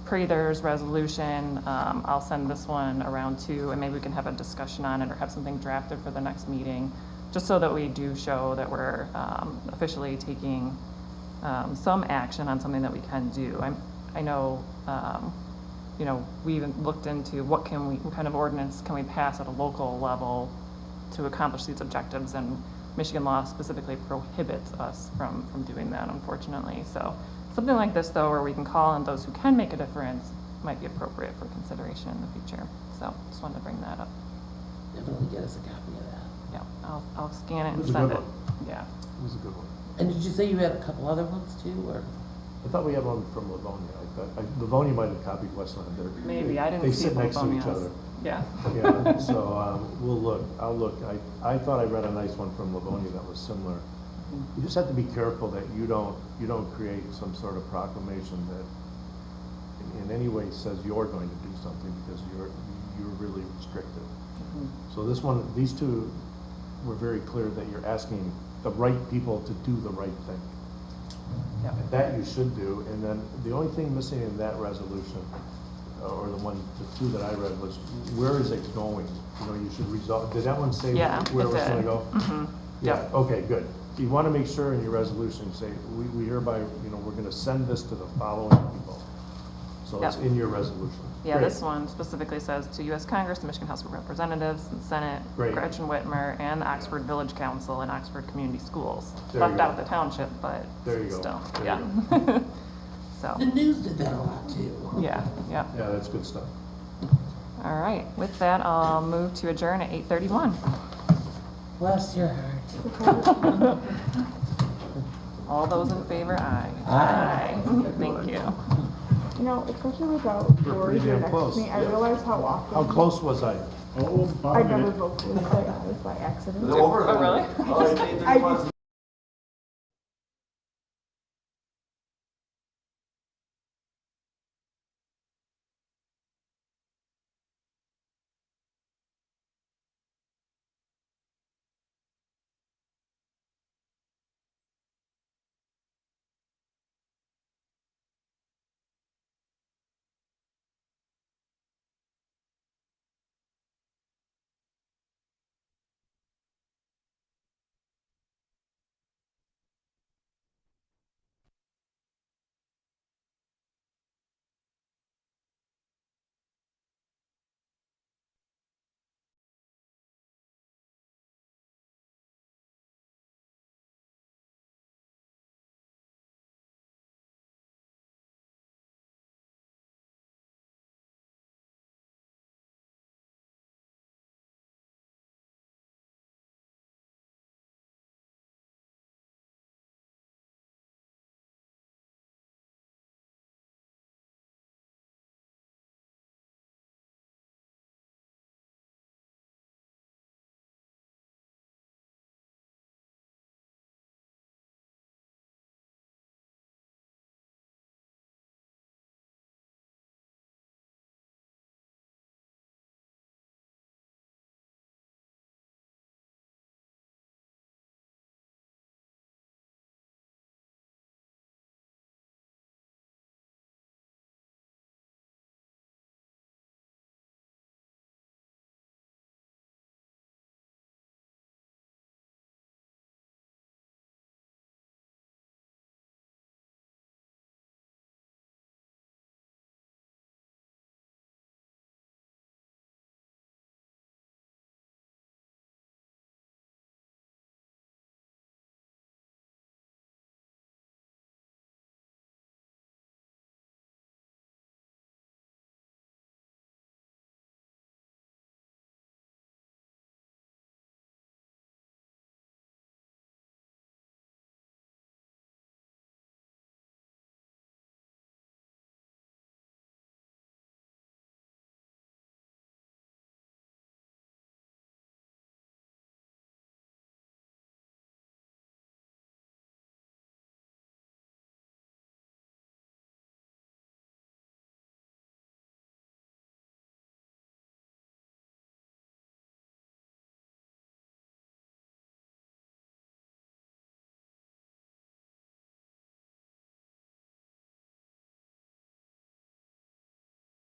S1: Prather's resolution, I'll send this one around too, and maybe we can have a discussion on it or have something drafted for the next meeting, just so that we do show that we're officially taking some action on something that we can do. I know, we even looked into what kind of ordinance can we pass at a local level to accomplish these objectives, and Michigan law specifically prohibits us from doing that, unfortunately. So something like this, though, where we can call on those who can make a difference, might be appropriate for consideration in the future. So just wanted to bring that up.
S3: Definitely get us a copy of that.
S1: Yeah, I'll scan it
S6: It
S1: and
S6: was a
S1: send
S6: good
S1: it.
S6: one.
S1: Yeah.
S6: It was a good one.
S3: And did you say you had a couple other ones too, or?
S6: I thought we had one from Livonia. Livonia might have copied Westland.
S1: Maybe, I didn't
S6: They
S1: see
S6: sit next to each
S1: Livonia's.
S6: other.
S1: Yeah.
S6: Yeah, so we'll look. I'll look. I thought I read a nice one from Livonia that was similar. You just have to be careful that you don't create some sort of proclamation that in any way says you're going to do something, because you're really restricted. So these two were very clear that you're asking the right people to do the right thing.
S1: Yep.
S6: And that you should do. And then the only thing missing in that resolution, or the two that I read, was where is it going? You should resolve. Did that one say
S1: Yeah,
S6: where
S1: it
S6: it was going to
S1: did.
S6: go?
S1: Mm-hmm.
S6: Yeah.
S1: Yep.
S6: Okay. Good. You want to make sure in your resolution say we hereby we're going to send this to the following people. So it's
S1: Yep.
S6: in your resolution.
S1: Yeah,
S6: Great.
S1: this one specifically says to U.S. Congress, the Michigan House of Representatives, and Senate,
S6: Great.
S1: Gretchen Whitmer, and the Oxford Village Council and Oxford Community Schools.
S6: There you
S1: Left
S6: go.
S1: out the township, but
S6: There you go.
S1: still,
S6: There
S1: yeah.
S6: you
S1: So,
S3: The news did that a lot too.
S1: yeah, yeah.
S6: Yeah, that's good stuff.
S1: All right, with that, I'll move to adjourn at 8:31.
S3: Bless your heart.
S1: All those in favor, aye.
S3: Aye.
S1: Thank you.
S5: You know, especially without
S6: We're
S5: Lori
S6: pretty
S5: here
S6: damn
S5: next
S6: close.
S5: to me, I realize how often.
S6: How close was I? Oh,
S5: I never vocally say aye by accident.
S7: Is it over?
S1: Oh, really?
S7: Oh, it's 8:31.
S5: I